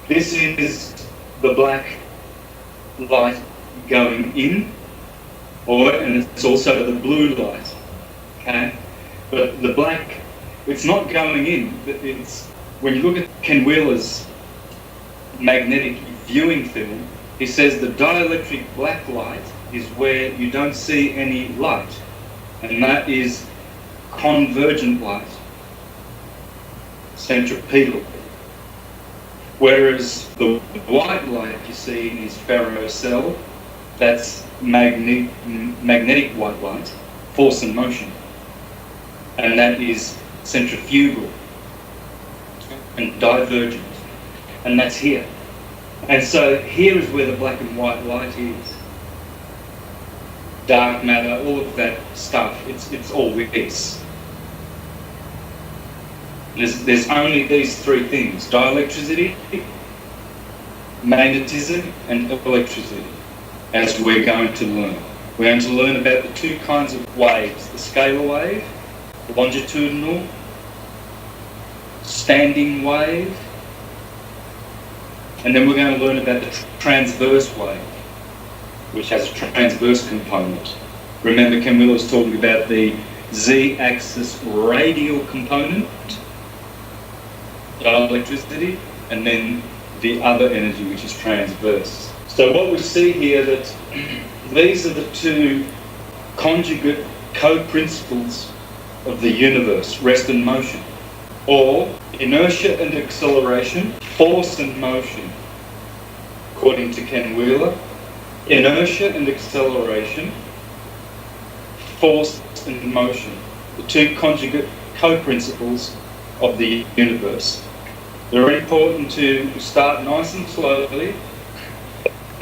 This is the black light going in, and it's also the blue light. Okay, but the black, it's not going in. It's when you look at Ken Wheeler's magnetic viewing film, he says the dielectric black light is where you don't see any light, and that is convergent light, centripetal. Whereas the white light you see in his ferrocell, that's magnetic white light, force and motion, and that is centrifugal and divergent, and that's here. And so here is where the black and white light is. Dark matter, all of that stuff, it's all this. There's only these three things: dielectricity, magnetism, and electricity, as we're going to learn. We're going to learn about the two kinds of waves: the scalar wave, longitudinal, standing wave, and then we're going to learn about the transverse wave, which has a transverse component. Remember, Ken Wheeler was talking about the z-axis radial component, electricity, and then the other energy, which is transverse. So what we see here, that these are the two conjugate co-principles of the universe: rest and motion, or inertia and acceleration, force and motion. According to Ken Wheeler, inertia and acceleration, force and motion, the two conjugate co-principles of the universe. They're very important to start nice and slowly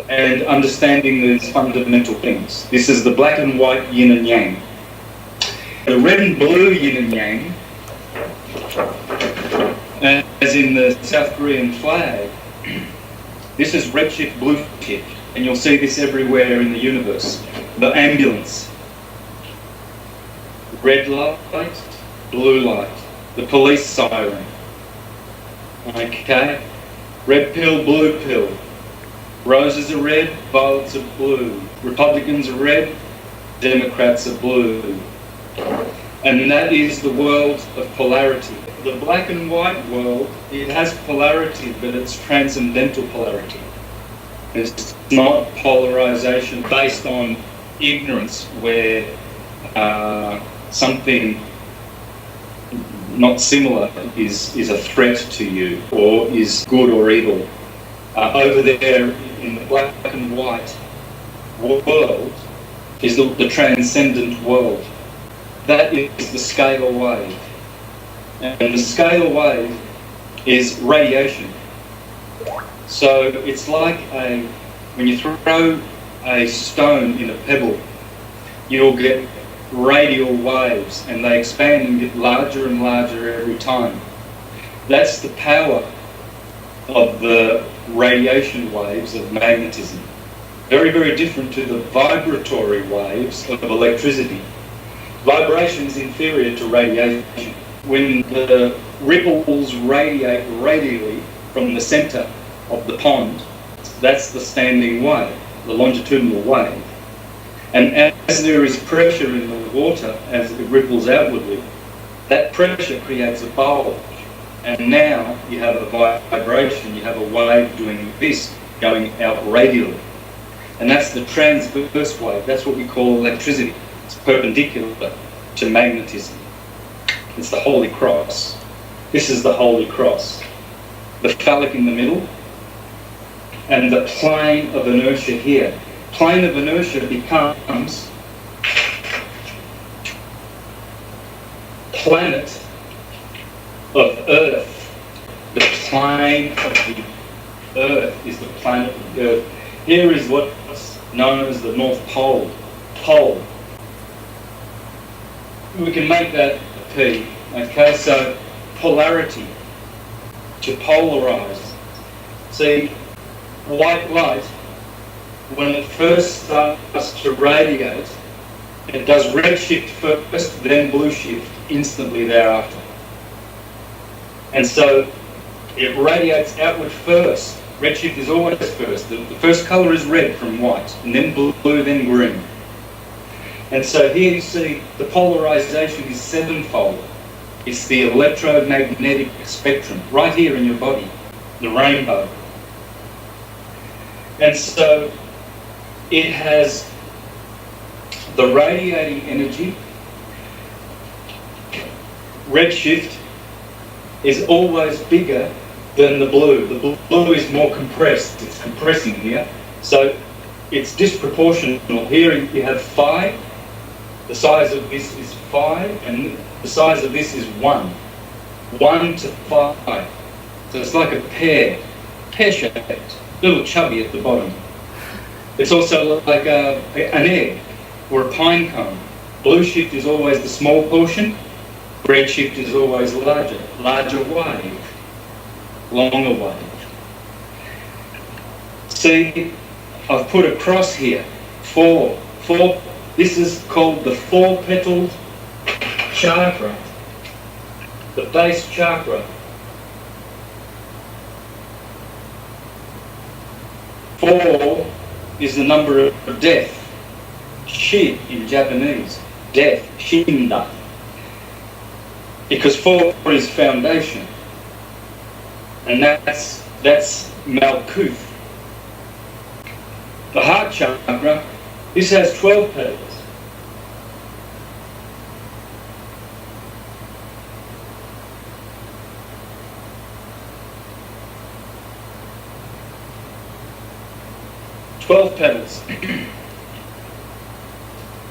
and understanding these fundamental things. This is the black and white yin and yang. The red and blue yin and yang, as in the South Korean flag, this is red shift, blue shift, and you'll see this everywhere in the universe. The ambulance, red light, blue light. The police siren. Okay? Red pill, blue pill. Roses are red, violets are blue. Republicans are red, Democrats are blue. And that is the world of polarity. The black and white world, it has polarity, but it's transcendental polarity. It's not polarization based on ignorance, where something not similar is a threat to you, or is good or evil. Over there in the black and white world is the transcendent world. That is the scalar wave. And the scalar wave is radiation. So it's like when you throw a stone in a pebble, you'll get radial waves, and they expand and get larger and larger every time. That's the power of the radiation waves of magnetism. Very, very different to the vibratory waves of electricity. Vibration is inferior to radiation. When the ripples radiate radially from the centre of the pond, that's the standing wave, the longitudinal wave. And as there is pressure in the water, as it ripples outwardly, that pressure creates a bulge. And now you have a vibration, you have a wave doing this, going out radially. And that's the transverse wave. That's what we call electricity. It's perpendicular to magnetism. It's the Holy Cross. This is the Holy Cross. The phallic in the middle, and the plane of inertia here. Plane of inertia becomes planet of Earth, the plane of the Earth is the planet Earth. Here is what's known as the North Pole. Pole. We can make that a P. Okay, so polarity, to polarize. See, white light, when it first starts to radiate, it does redshift first, then blue shift instantly thereafter. And so it radiates outward first. Redshift is always first. The first colour is red from white, and then blue, then green. And so here you see the polarization is sevenfold. It's the electromagnetic spectrum, right here in your body, the rainbow. And so it has the radiating energy. Redshift is always bigger than the blue. The blue is more compressed. It's compressing here. So it's disproportional. Here you have 5. The size of this is 5, and the size of this is 1. 1 to 5. So it's like a pear-shaped, a little chubby at the bottom. It's also like an egg or a pine cone. Blue shift is always the small portion. Red shift is always larger wave, longer wave. See, I've put a cross here. 4. This is called the 4-petaled chakra, the base chakra. 4 is the number of death. Shi in Japanese, death, shinda. Because 4 is foundation, and that's Malkuth. The heart chakra, this has 12 petals.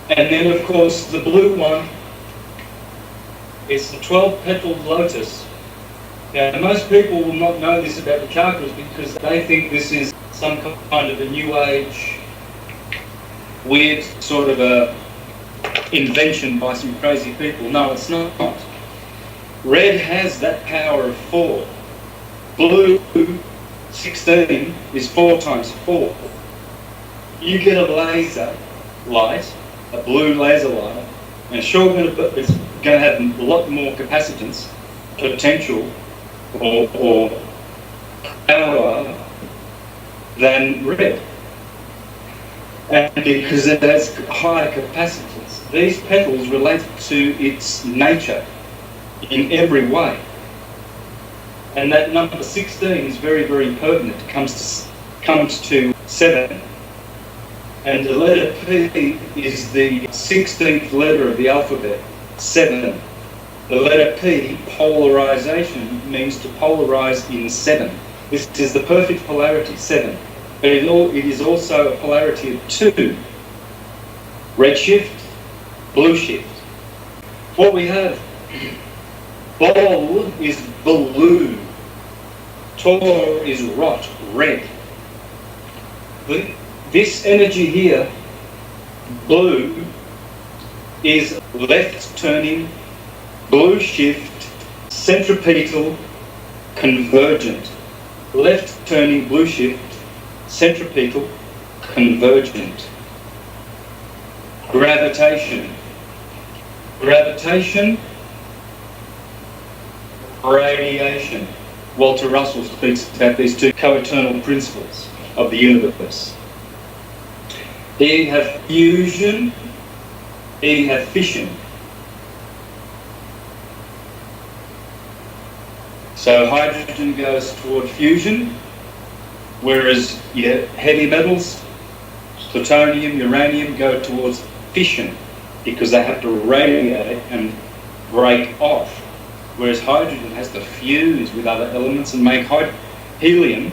And then of course the blue one is the 12-petaled lotus. Now most people will not know this about the chakras because they think this is some kind of a new age, weird sort of a invention by some crazy people. No, it's not. Red has that power of 4. Blue, 16, is 4 times 4. You get a laser light, a blue laser light, and it's going to have a lot more capacitance, potential, or power than red. And because it has higher capacitance, these petals relate to its nature in every way. And that number 16 is very, very pertinent. It comes to 7. And the letter P is the 16th letter of the alphabet, 7. The letter P, polarization, means to polarize in 7. This is the perfect polarity, 7. But it is also a polarity of 2. Red shift, blue shift. What we have, bol is blue. Tor is rot, red. This energy here, blue, is left turning, blue shift, centripetal, convergent. Left turning, blue shift, centripetal, convergent. Gravitation. Gravitation, radiation. Walter Russell speaks about these two co-eternal principles of the universe. Here you have fusion, here you have fission. So hydrogen goes toward fusion, whereas your heavy metals, plutonium, uranium, go towards fission because they have to radiate and break off. Whereas hydrogen has to fuse with other elements and make helium,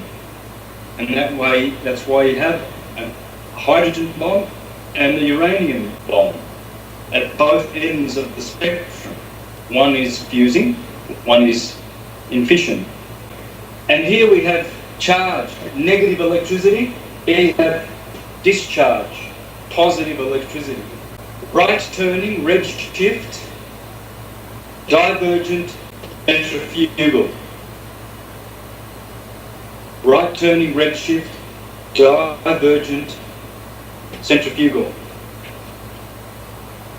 and that's why you have a hydrogen bomb and the uranium bomb at both ends of the spectrum. One is fusing, one is in fission. And here we have charge, negative electricity. Here you have discharge, positive electricity. Right turning, redshift, divergent, centrifugal. Right turning, redshift, divergent, centrifugal.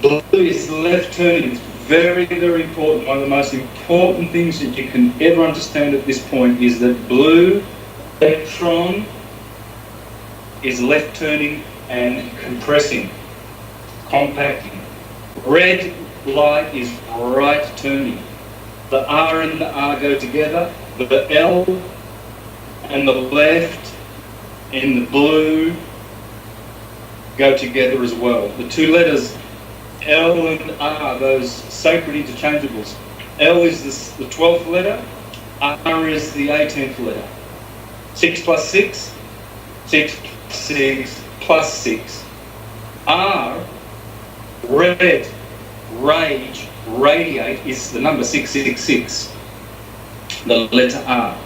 Blue is left turning. It's very, very important. One of the most important things that you can ever understand at this point is that blue electron is left turning and compressing, compacting. Red light is right turning. The R and the R go together. The L and the left in the blue go together as well. The two letters L and R, those sacred interchangeables. L is the 12th letter, R is the 18th letter. 6 plus 6, 6 plus 6 plus 6. R, red, rage, radiate is the number 666, the letter R.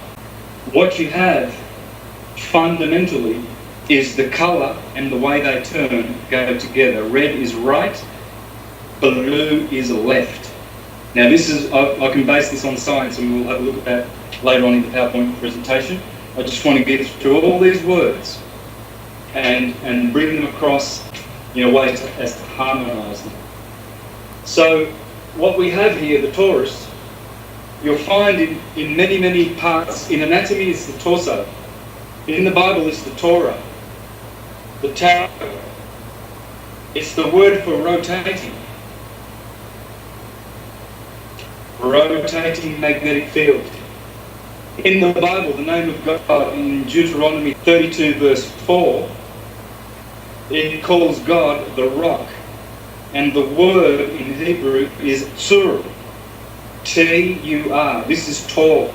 What you have fundamentally is the colour and the way they turn go together. Red is right, blue is left. Now this is, I can base this on science and we'll have a look at that later on in the PowerPoint presentation. I just want to get through all these words and bring them across in a way as to harmonise them. So what we have here, the torus, you'll find in many, many parts. In anatomy is the torso. In the Bible is the Torah. The tarot. It's the word for rotating. Rotating magnetic field. In the Bible, the name of God in Deuteronomy 32 verse 4, it calls God the rock. And the word in Hebrew is Tur. T-U-R. This is Tor.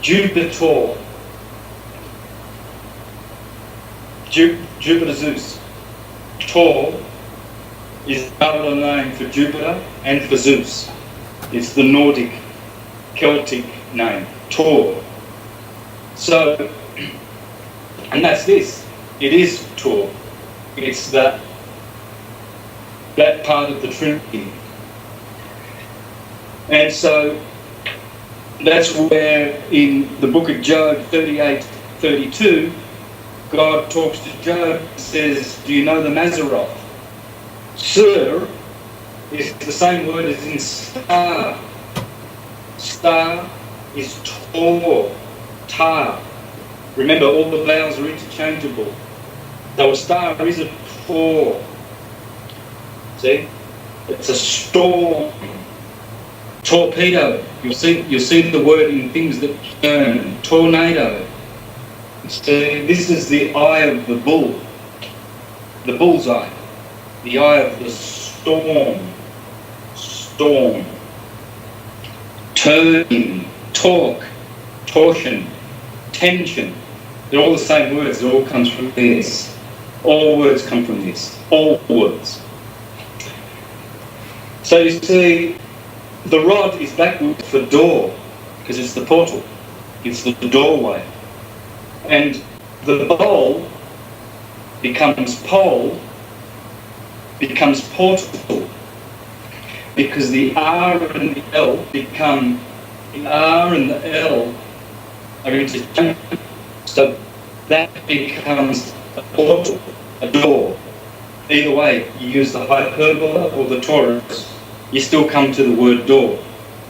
Jupiter. Jupiter Zeus. Tor is another name for Jupiter and for Zeus. It's the Nordic, Celtic name, Tor. So, and that's this. It is Tor. It's that part of the Trinity. And so that's where in the book of Job 38:32, God talks to Job and says, do you know the Mazzaroth? Sir is the same word as in star. Star is tor, tar. Remember, all the vowels are interchangeable. So a star is a tor. See? It's a storm. Torpedo. You'll see the word in things that turn. Tornado. So this is the eye of the bull. The bull's eye. The eye of the storm. Storm. Turning. Torque. Torsion. Tension. They're all the same words. It all comes from this. All words come from this. All words. So you see, the rod is backward for door, because it's the portal. It's the doorway. And the bowl becomes pole, becomes portal, because the R and the L become, the R and the L are interchangeable. So that becomes a portal, a door. Either way, you use the hyperbola or the torus, you still come to the word door.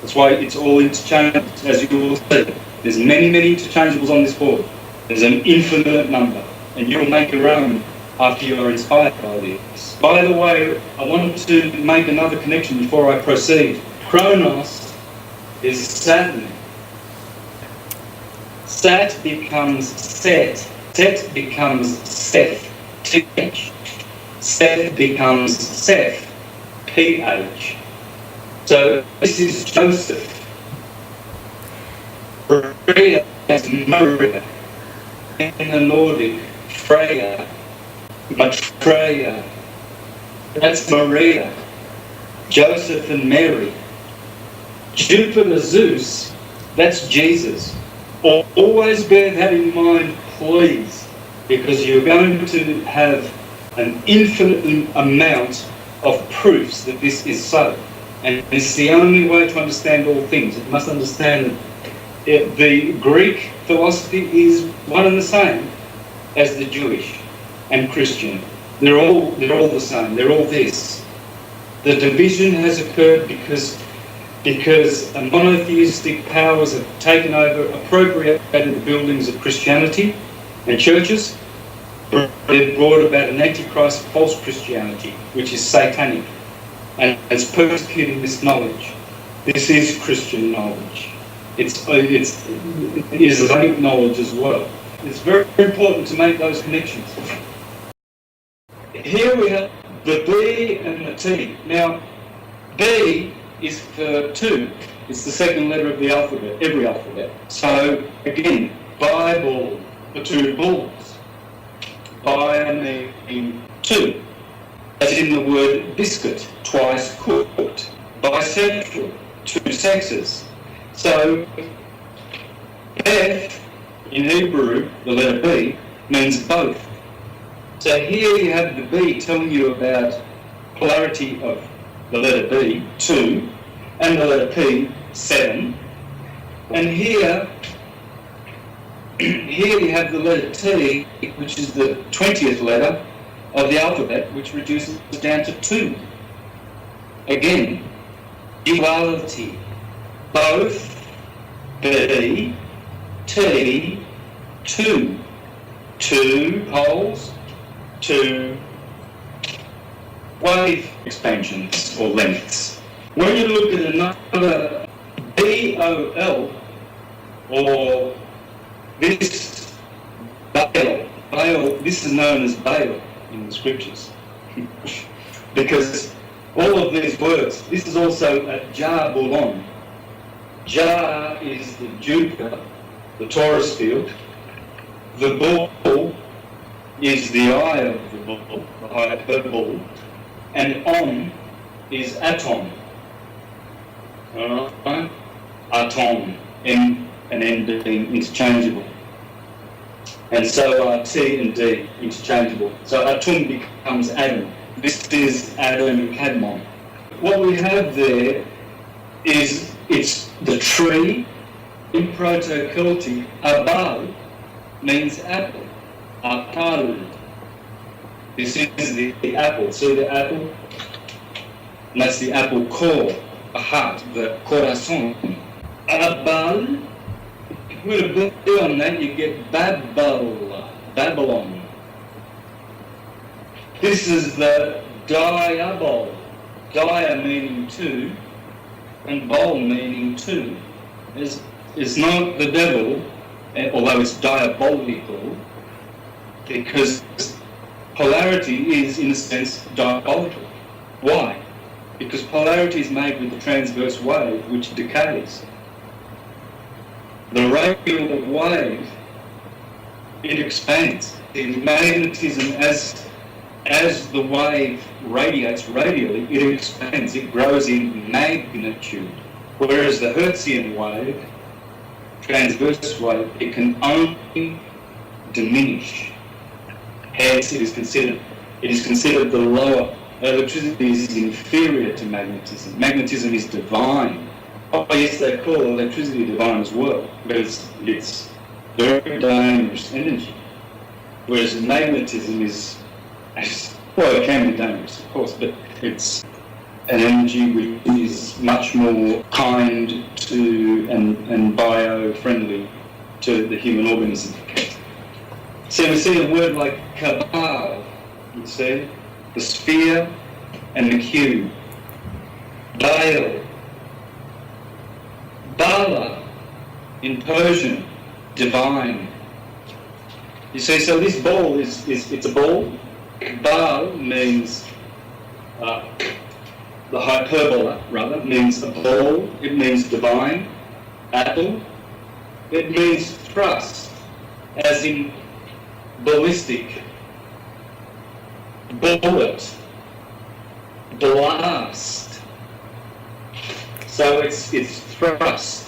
That's why it's all interchangeable, as you will see. There's many, many interchangeables on this board. There's an infinite number, and you'll make your own after you're inspired by this. By the way, I wanted to make another connection before I proceed. Chronos is Saturn. Sat becomes Set. Set becomes Seth. TH. Seth becomes Seth. PH. So this is Joseph. Maria is Maria. In the Nordic, Freya, Maitreya. That's Maria. Joseph and Mary. Jupiter Zeus, that's Jesus. Always bear that in mind, please, because you're going to have an infinite amount of proofs that this is so. And it's the only way to understand all things. You must understand that the Greek philosophy is one and the same as the Jewish and Christian. They're all the same. They're all this. The division has occurred because monotheistic powers have taken over, appropriated the buildings of Christianity and churches. They've brought about an antichrist false Christianity, which is satanic, and it's persecuting this knowledge. This is Christian knowledge. It's Islamic knowledge as well. It's very important to make those connections. Here we have the B and the T. Now, B is for 2. It's the second letter of the alphabet, every alphabet. So, again, Bible, the 2 bulls. Bi meaning 2. As in the word biscuit, twice cooked. Bisexual, 2 sexes. So, Beth, in Hebrew, the letter B, means both. So here you have the B telling you about polarity of the letter B, 2, and the letter P, 7. And here you have the letter T, which is the 20th letter of the alphabet, which reduces down to 2. Again, duality. Both B, T, 2. 2 poles, 2 wave expansions or lengths. When you look at another BOL, or this Baal, this is known as Baal in the scriptures. Because all of these words, this is also a Jabulon. Jah is the Jupiter, the torus field. The bull is the eye of the bull, the hyperbole. And on is atom. Alright? Atom, M and N being interchangeable. And so are T and D interchangeable. So atom becomes Adam. This is Adam and Cadmon. What we have there is, it's the tree. In Proto-Celtic, abal means apple. Apal. This is the apple. See the apple? And that's the apple core, a heart, the corazon. Abal, with a B on that, you get Babylon. This is the diabol. Dia meaning 2, and bol meaning 2. It's not the devil, although it's diabolical, because polarity is, in a sense, diabolical. Why? Because polarity is made with the transverse wave, which decays. The radial wave, it expands. In magnetism, as the wave radiates radially, it expands, it grows in magnitude. Whereas the Hertzian wave, transverse wave, it can only diminish. Hence, it is considered the lower. Electricity is inferior to magnetism. Magnetism is divine. Oh yes, they call electricity divine as well, but it's very dangerous energy. Whereas magnetism is, well, it can be dangerous, of course, but it's an energy which is much more kind to and bio-friendly to the human organism. So we see a word like cabal, you see, the sphere and the cube. Baal. Bala, in Persian, divine. You see, so this ball it's a ball. Baal means, the hyperbola, rather, means a ball. It means divine. Apple. It means thrust, as in ballistic, bullet, blast. So it's thrust,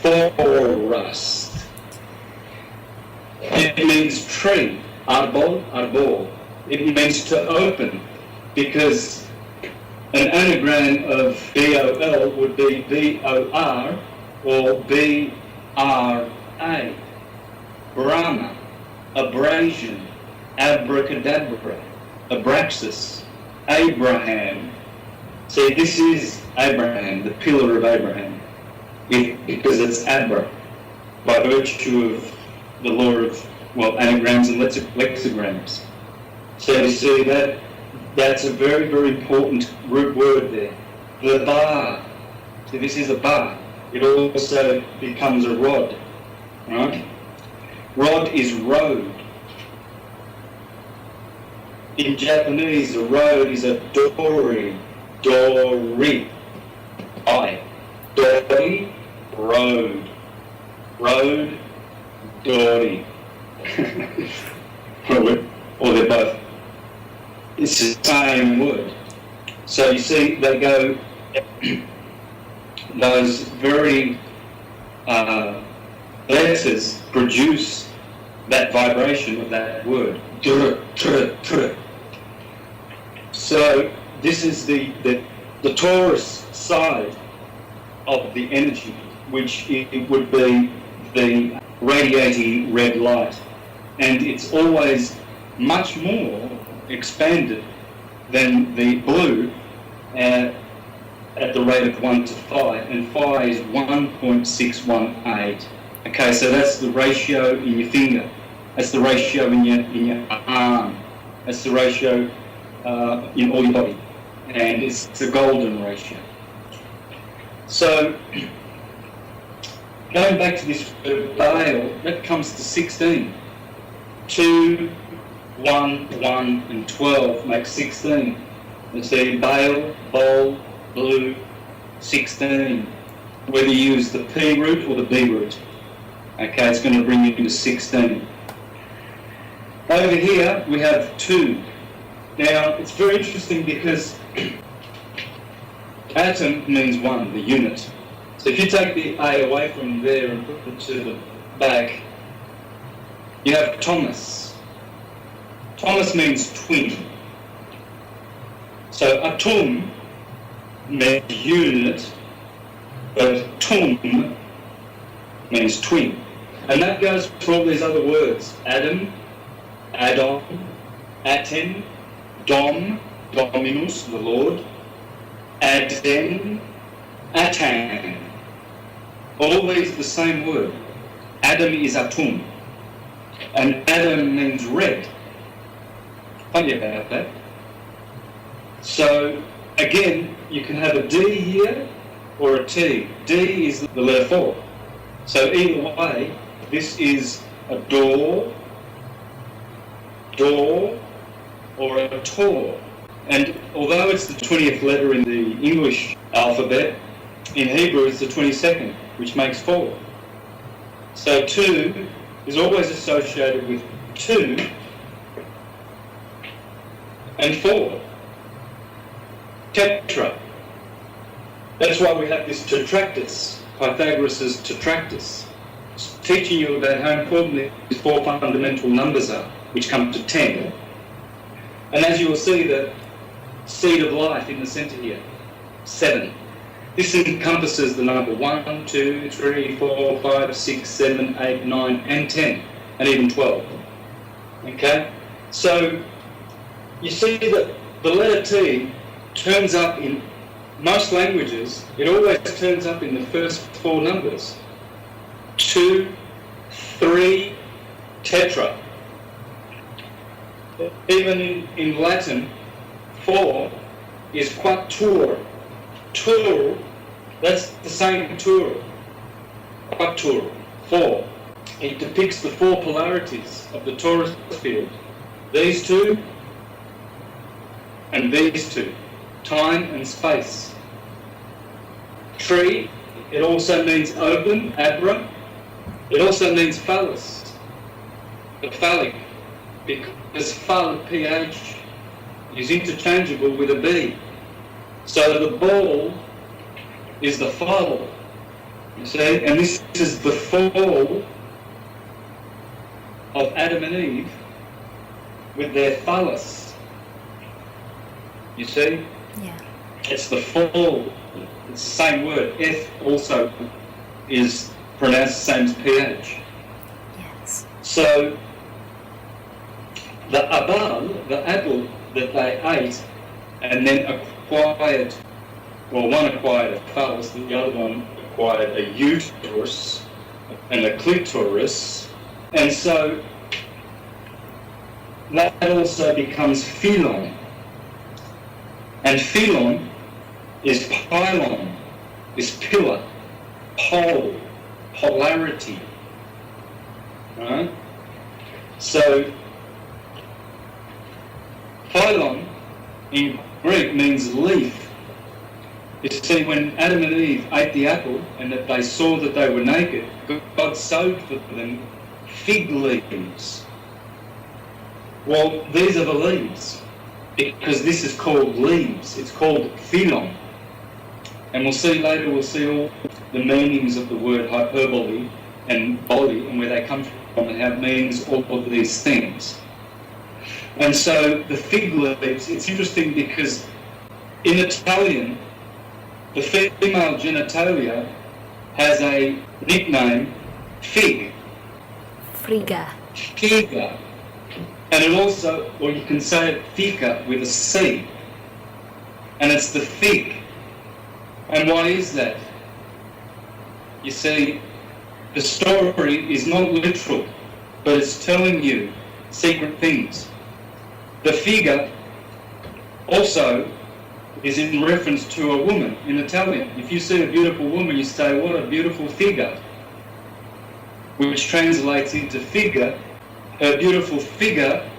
forest. It means tree, arbol, arbor. It means to open, because an anagram of B-O-L would be B-O-R or B-R-A. Brahma, abrasion, abracadabra, abraxas, Abraham. See, this is Abraham, the pillar of Abraham, because it's Abra, by virtue of the law of, well, anagrams and lexicograms. So you see that's a very, very important root word there. The bar. So this is a bar. It also becomes a rod. Right? Rod is road. In Japanese, a road is a dori. Dori. I. Dori. Road. Road. Dori. Or they're both. It's the same word. So you see, they go, those very letters produce that vibration of that word. So this is the torus side of the energy, which it would be the radiating red light. And it's always much more expanded than the blue at the rate of 1 to 5, and phi is 1.618. Okay, so that's the ratio in your finger. That's the ratio in your arm. That's the ratio in all your body, and it's a golden ratio. So going back to this Baal, that comes to 16. 2, 1, 1, and 12 makes 16. You see, Baal, bowl, blue, 16. Whether you use the P root or the B root. Okay, it's going to bring you to 16. Over here we have 2. Now, it's very interesting because atom means 1, the unit. So if you take the A away from there and put it to the back, you have Thomas. Thomas means twin. So atom means unit, but tum means twin. And that goes for all these other words. Adam, Adon, Aten, Dom, Dominus, the Lord, Aden, Atan. All these are the same word. Adam is atum. And Adam means red. Funny about that. So, again, you can have a D here or a T. D is the letter 4. So either way, this is a door, or a TOR. And although it's the 20th letter in the English alphabet, in Hebrew it's the 22nd, which makes 4. So 2 is always associated with 2 and 4. Tetra. That's why we have this tetractys, Pythagoras' tetractys, teaching you about how important these 4 fundamental numbers are, which come to 10. And as you will see, the seed of life in the centre here, 7. This encompasses the number 1, 2, 3, 4, 5, 6, 7, 8, 9, and 10, and even 12. Okay? So, you see that the letter T turns up in most languages, it always turns up in the first 4 numbers. 2, 3, tetra. Even in Latin, 4 is quattuor. Tur, that's the same tur. Quattuor, 4. It depicts the 4 polarities of the torus field. These 2 and these 2. Time and space. Tree, it also means open, abra. It also means phallus, the phallic, because phal, pH, is interchangeable with a B. So the ball is the phal, you see, and this is the fall of Adam and Eve with their phallus. You see? Yeah. It's the fall. It's the same word. F also is pronounced the same as PH. Yes. So the abal, the apple that they ate and then acquired, well, one acquired a phallus, the other one acquired a uterus and a clitoris, and so that also becomes phylon. And phylon is pylon, is pillar, pole, polarity. Right? So phylon in Greek means leaf. You see, when Adam and Eve ate the apple and that they saw that they were naked, God sewed for them fig leaves. Well, these are the leaves, because this is called leaves. It's called phylon. And we'll see later, we'll see all the meanings of the word hyperbole and body and where they come from and how it means all of these things. And so the fig leaves, it's interesting because in Italian, the female genitalia has a nickname, fig. Friga. Figa. And it also, or you can say it fica with a C. And it's the fig. And why is that? You see, the story is not literal, but it's telling you secret things. The figa also is in reference to a woman in Italian. If you see a beautiful woman, you say, what a beautiful figure, which translates into figure. Her beautiful figure,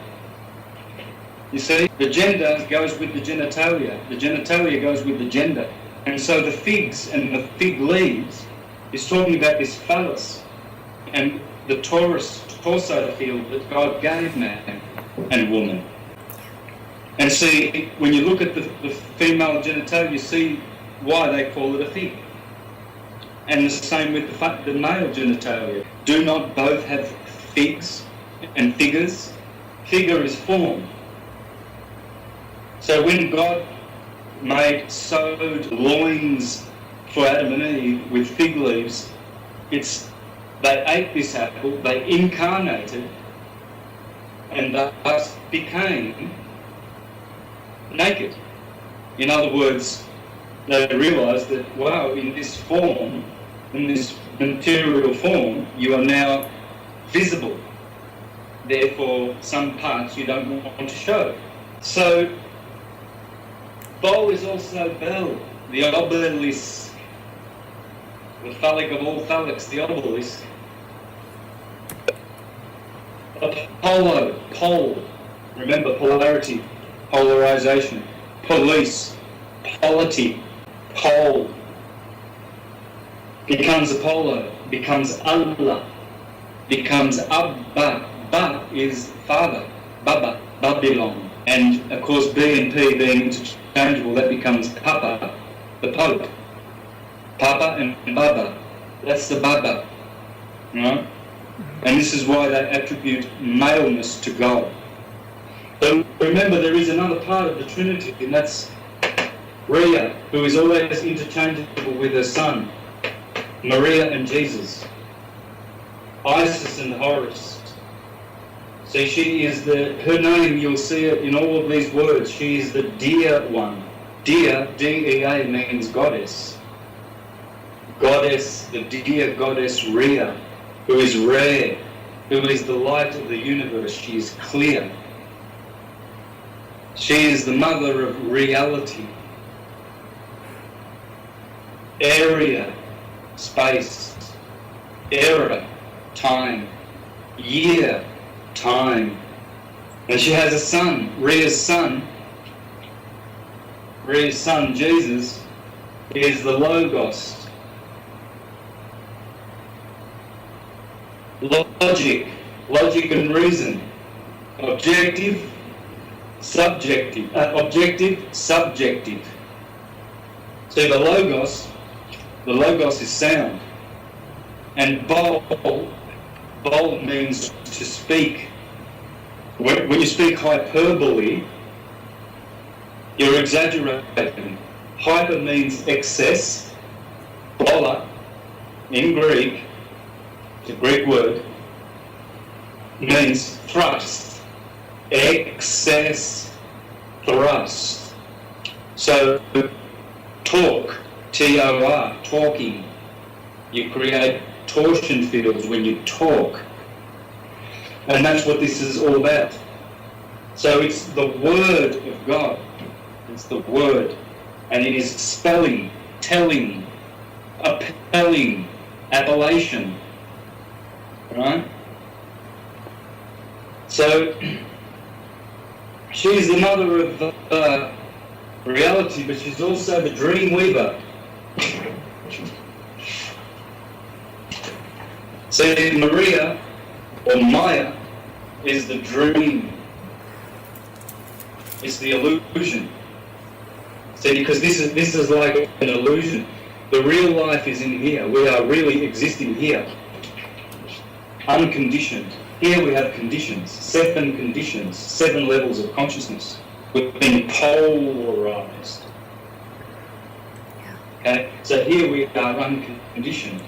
you see, the gender goes with the genitalia. The genitalia goes with the gender. And so the figs and the fig leaves is talking about this phallus and the torso field that God gave man and woman. And see, when you look at the female genitalia, you see why they call it a fig. And the same with the male genitalia. Do not both have figs and figures? Figure is form. So when God sewed loins for Adam and Eve with fig leaves, they ate this apple, they incarnated, and thus became naked. In other words, they realised that, wow, in this form, in this material form, you are now visible. Therefore, some parts you don't want to show. So, Bo is also Bel, the obelisk, the phallic of all phallics, the obelisk. Apollo, pole, remember polarity, polarization, police, polity, pole, becomes Apollo, becomes Allah, becomes Abba. Ba is father, Baba, Babylon. And of course B and P being interchangeable, that becomes Papa, the Pope. Papa and Baba, that's the Baba, right? And this is why they attribute maleness to God. So remember, there is another part of the Trinity, and that's Rhea, who is always interchangeable with her son, Maria and Jesus, Isis and Horus. See, she is her name, you'll see it in all of these words, she is the dear one. Dear, D-E-A, means goddess. Goddess, the dear goddess Rhea, who is rare, who is the light of the universe, she is clear. She is the mother of reality. Area, space. Era, time. Year, time. And she has a son, Rhea's son. Rhea's son, Jesus, is the Logos. Logic and reason. Objective, subjective. See, the Logos is sound. And bowl Hyperbole means to speak. When you speak hyperbole, you're exaggerating. Hyper means excess. Bola, in Greek, it's a Greek word, means thrust. Excess thrust. So, talk, T-O-R, talking. You create torsion fields when you talk. And that's what this is all about. So it's the Word of God. It's the Word. And it is spelling, telling, appelling, appellation. Right? So she's the mother of reality, but she's also the dream weaver. See, Maria, or Maya, is the dream. It's the illusion. See, because this is like an illusion. The real life is in here. We are really existing here. Unconditioned. Here we have conditions, 7 conditions, 7 levels of consciousness. We've been polarized. Okay? So here we are unconditioned.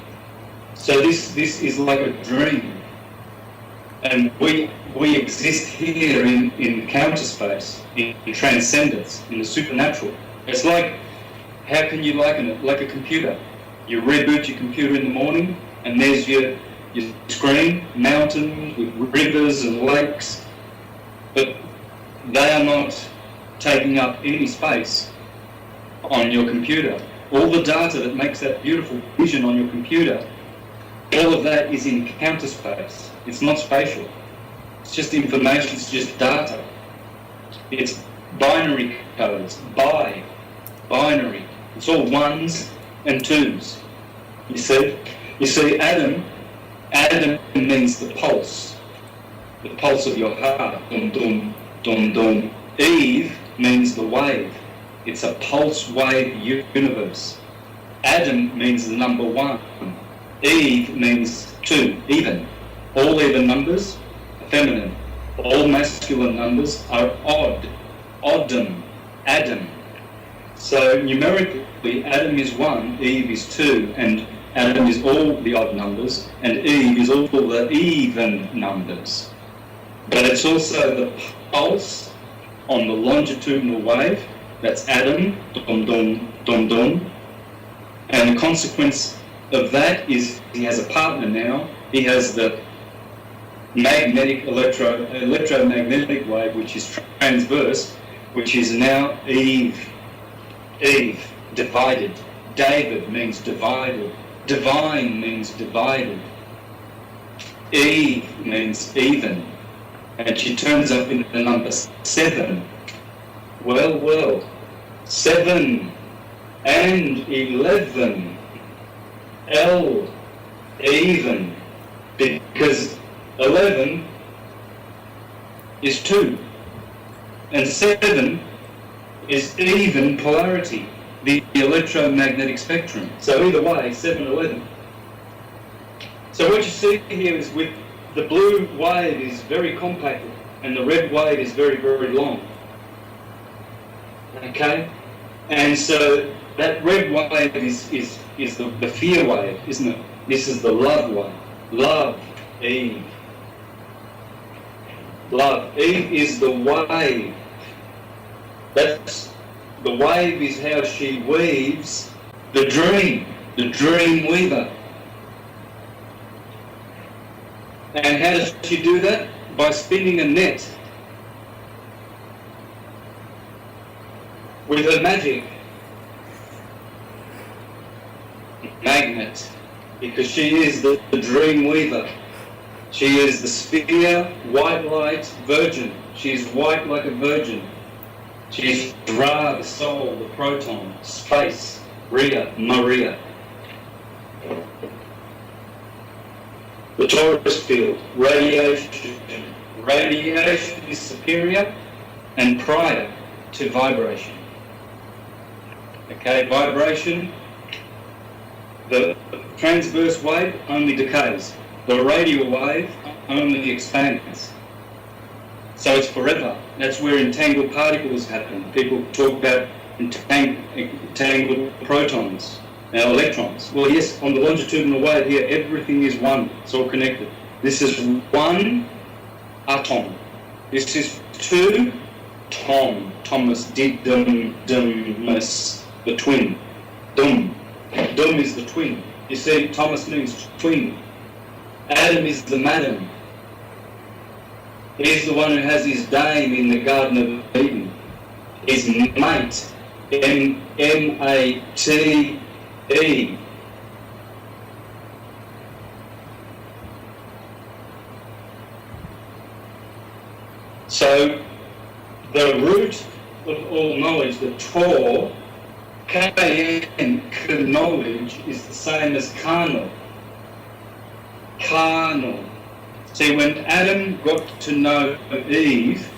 So this is like a dream. And we exist here in counter space, in transcendence, in the supernatural. It's like, how can you liken it? Like a computer. You reboot your computer in the morning, and there's your screen, mountains with rivers and lakes, but they are not taking up any space on your computer. All the data that makes that beautiful vision on your computer, all of that is in counter space. It's not spatial. It's just information, it's just data. It's binary codes, binary. It's all 1s and 2s. You see, Adam means the pulse of your heart. Dum, dum, dum, dum. Eve means the wave. It's a pulse wave universe. Adam means the number 1. Eve means 2, even. All even numbers are feminine. All masculine numbers are odd. Oddum, Adam. So numerically, Adam is 1, Eve is 2, and Adam is all the odd numbers, and Eve is all the even numbers. But it's also the pulse on the longitudinal wave. That's Adam, dum dum dum dum. And the consequence of that is he has a partner now. He has the magnetic electromagnetic wave, which is transverse, which is now Eve, divided. David means divided. Divine means divided. Eve means even. And she turns up in the number 7. Well, 7 and 11. L, even. Because 11 is 2. And 7 is even polarity, the electromagnetic spectrum. So either way, 7, 11. So what you see here is with the blue wave is very compact and the red wave is very, very long. Okay? And so that red wave is the fear wave, isn't it? This is the love wave. Love, Eve. Love. Eve is the wave. The wave is how she weaves the dream weaver. And how does she do that? By spinning a net with her magic magnet, because she is the dream weaver. She is the sphere, white light, virgin. She is white like a virgin. She is Ra, the soul, the proton, space, Maria. The torus field, radiation. Radiation is superior and prior to vibration. Okay, vibration, the transverse wave only decays. The radial wave only expands. So it's forever. That's where entangled particles happen. People talk about entangled protons, electrons. Well, yes, on the longitudinal wave here, everything is one. It's all connected. This is one atom. This is two Tom. Thomas, Didymus, the twin. Dum. Dum is the twin. You see, Thomas means twin. Adam is the madam. He's the one who has his dame in the Garden of Eden. His mate, M-A-T-E. So, the root of all knowledge, the TOR, K-N, knowledge, is the same as carnal. Carnal. See, when Adam got to know Eve,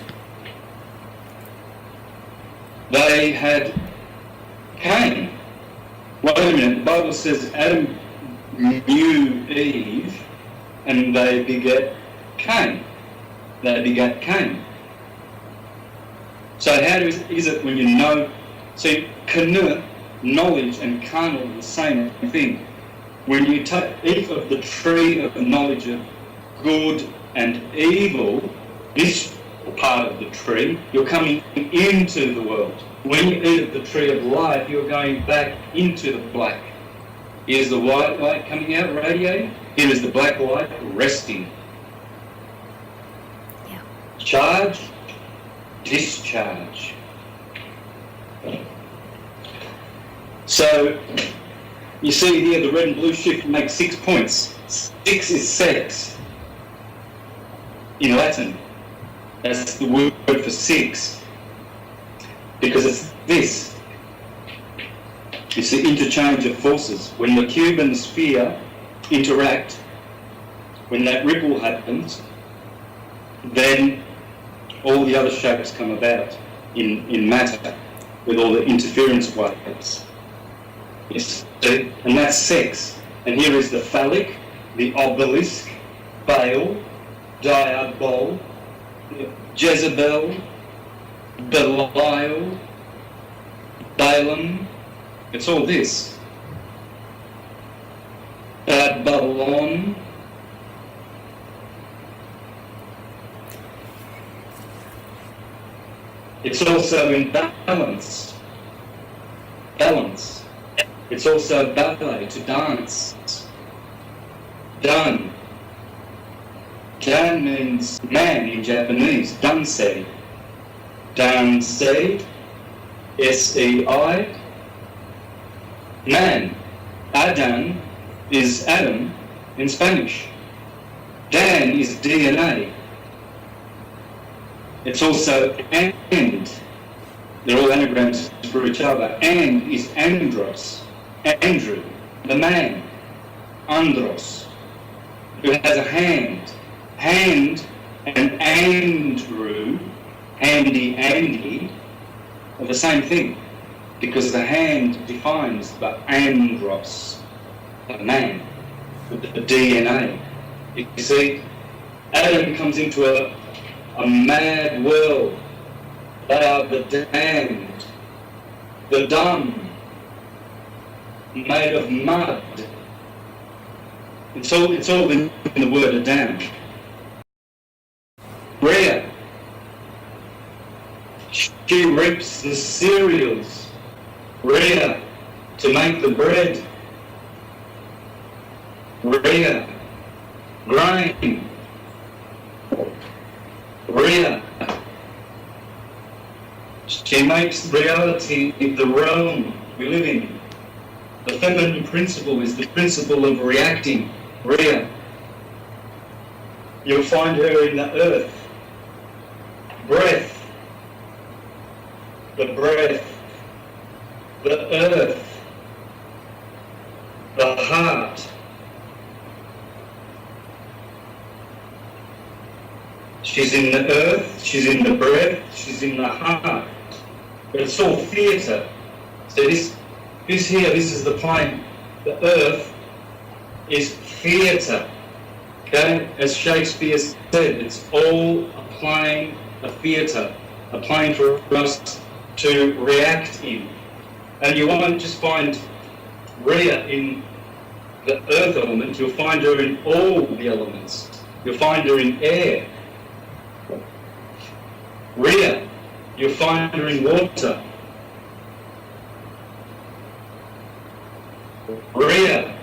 they had Cain. Wait a minute, the Bible says Adam knew Eve and they begat Cain. They begat Cain. So how is it when you know? See, knowledge and carnal are the same thing. When you eat of the tree of the knowledge of good and evil, this part of the tree, you're coming into the world. When you eat of the tree of life, you're going back into the black. Here's the white light coming out, radiating. Here is the black light resting. Yeah. Charge, discharge. So, you see here the red and blue shift makes 6 points. 6 is sex. In Latin, that's the word for 6, because it's this. It's the interchange of forces. When the cube and the sphere interact, when that ripple happens, then all the other shapes come about in matter, with all the interference waves. You see? And that's sex. And here is the phallic, the obelisk, Baal, Diabol, Jezebel, Belial, Balaam. It's all this. Babylon. It's also in balance. Balance. It's also ballet, to dance. Dan. Dan means man in Japanese. Dansei. Dansei. S-E-I. Man. Adan is Adam in Spanish. Dan is DNA. It's also and. They're all anagrams for each other. And is Andros. Andrew, the man. Andros, who has a hand. Hand and Andrew, handy Andy, are the same thing, because the hand defines the andros, the man, the DNA. You see, Adam comes into a mad world. They are the damned, the dumb, made of mud. It's all in the word Adam. Rhea, she reaps the cereals. Rhea, to make the bread. Rhea, grain. Rhea, she makes reality the realm we live in. The feminine principle is the principle of reacting. Rhea, you'll find her in the earth. Breath, the breath, the earth, the heart. She's in the earth, she's in the breath, she's in the heart. But it's all theatre. So this here, this is the plane. The earth is theatre. Okay, as Shakespeare said, it's all a theatre, a plane for us to react in. And you won't just find Rhea in the earth element, you'll find her in all the elements. You'll find her in air. Rhea, you'll find her in water. Rhea,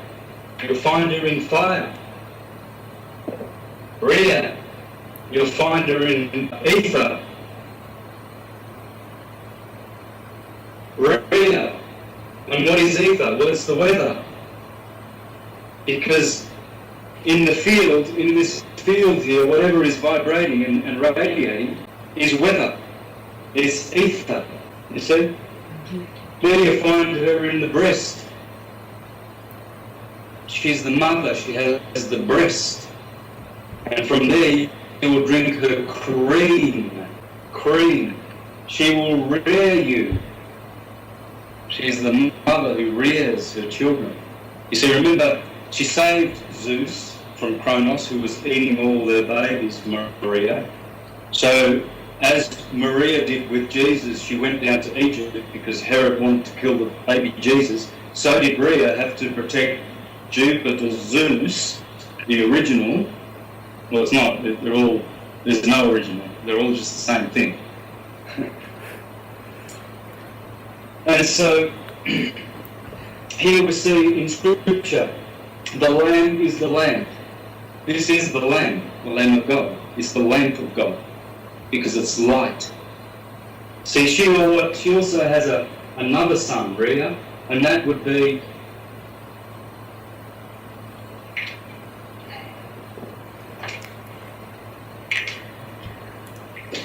you'll find her in fire. Rhea, you'll find her in ether. Rhea, and what is ether? Well, it's the weather. Because in the field, in this field here, whatever is vibrating and radiating is weather. It's ether, you see? There you find her in the breast. She's the mother, she has the breast. And from there you will drink her cream. She will rear you. She's the mother who rears her children. You see, remember, she saved Zeus from Kronos, who was eating all their babies, Maria. So, as Maria did with Jesus, she went down to Egypt because Herod wanted to kill the baby Jesus. So did Rhea have to protect Jupiter, Zeus, the original. Well, it's not. There's no original. They're all just the same thing. And so, here we see in Scripture, the Lamb is the Lamb. This is the Lamb of God. It's the lamp of God, because it's light. See, she also has another son, Rhea, and that would be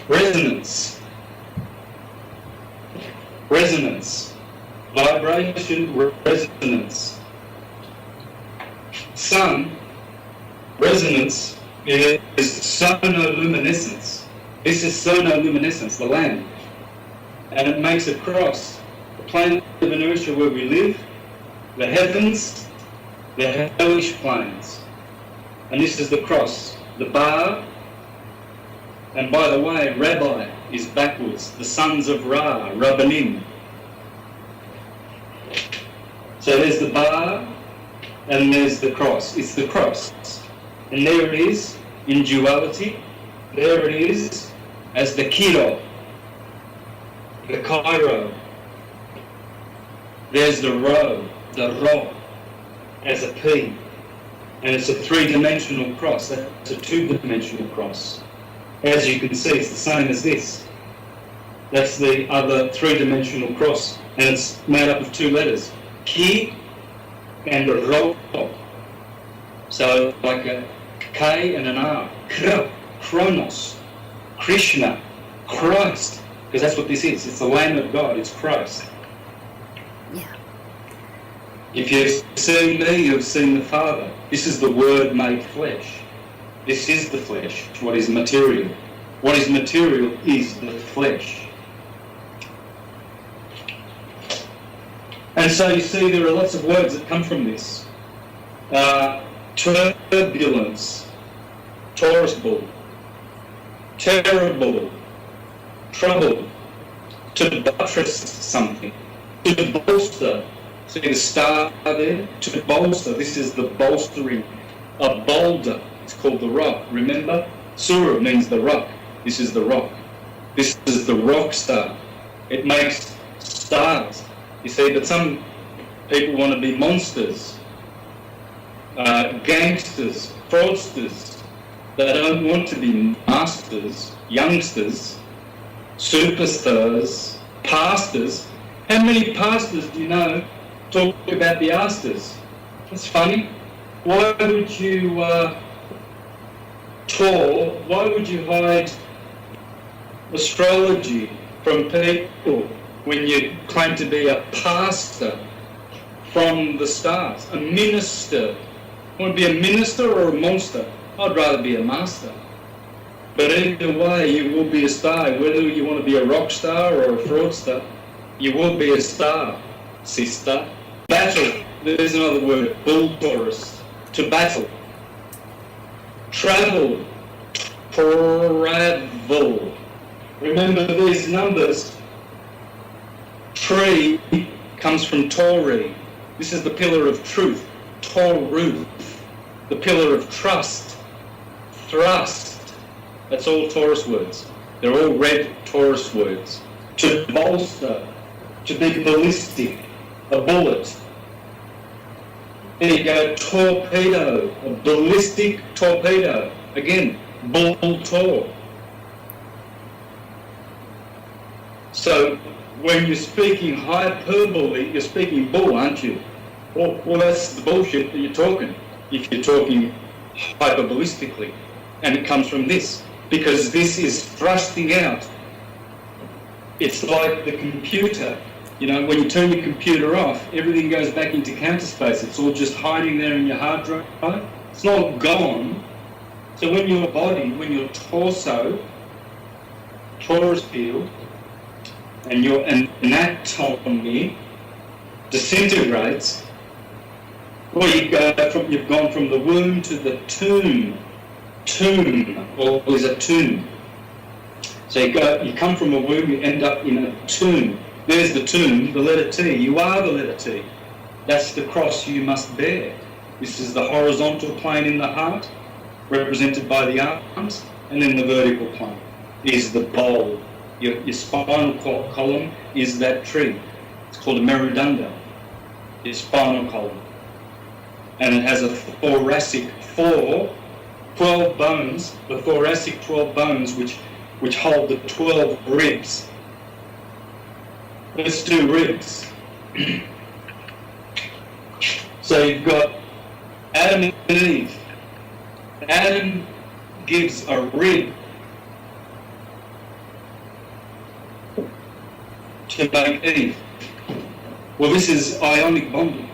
resonance. Resonance. Vibration, resonance. Sun, resonance, is sonoluminescence. This is sonoluminescence, the lamp. And it makes a cross. The plane of inertia where we live, the heavens, the hellish planes. And this is the cross. The bar, and by the way, Rabbi is backwards. The sons of Ra, Rabbanim. So there's the bar, and there's the cross. It's the cross. And there it is in duality. There it is as the kiro, the Cairo. There's the ro, as a P. And it's a three-dimensional cross. That's a two-dimensional cross. As you can see, it's the same as this. That's the other three-dimensional cross. And it's made up of two letters, ki and ro. So like a K and an R. Kronos. Krishna. Christ. Because that's what this is. It's the Lamb of God. It's Christ. Yeah. If you've seen me, you've seen the Father. This is the Word made flesh. This is the flesh. What is material? What is material is the flesh. And so you see there are lots of words that come from this. Turbulence, torus, terrible, trouble, to buttress something, to bolster. See the star there? To bolster. This is the bolstering. A boulder. It's called the rock. Remember? Surah means the rock. This is the rock. This is the rock star. It makes stars. You see, but some people want to be monsters, gangsters, fraudsters. They don't want to be masters, youngsters, superstars, pastors. How many pastors do you know talk about the asters? That's funny. Why would you TOR? Why would you hide astrology from people when you claim to be a pastor from the stars? A minister. Want to be a minister or a monster? I'd rather be a master. But either way, you will be a star. Whether you want to be a rock star or a fraudster, you will be a star, sister. Battle. There's another word. Bull torus. To battle. Travel. Travel. Remember these numbers. Tree comes from Tori. This is the pillar of truth. Torus. The pillar of trust. Thrust. That's all Taurus words. They're all red Taurus words. To bolster. To be ballistic. A bullet. There you go, torpedo. A ballistic torpedo. Again, bull tor. So when you're speaking hyperbole, you're speaking bull, aren't you? Well, that's the bullshit that you're talking, if you're talking hyperbolistically. And it comes from this, because this is thrusting out. It's like the computer. You know, when you turn your computer off, everything goes back into counter space. It's all just hiding there in your hard drive. It's not gone. So when your body, when your torso, torus field, and your anatomy disintegrates, well, you've gone from the womb to the tomb. Tomb, or is a tomb. So you come from a womb, you end up in a tomb. There's the tomb, the letter T. You are the letter T. That's the cross you must bear. This is the horizontal plane in the heart, represented by the arms, and then the vertical plane is the bowl. Your spinal column is that tree. It's called a meridunda, your spinal column. And it has a thoracic 12 bones, the thoracic 12 bones which hold the 12 ribs. Let's do ribs. So you've got Adam and Eve. Adam gives a rib to make Eve. Well, this is ionic bonding.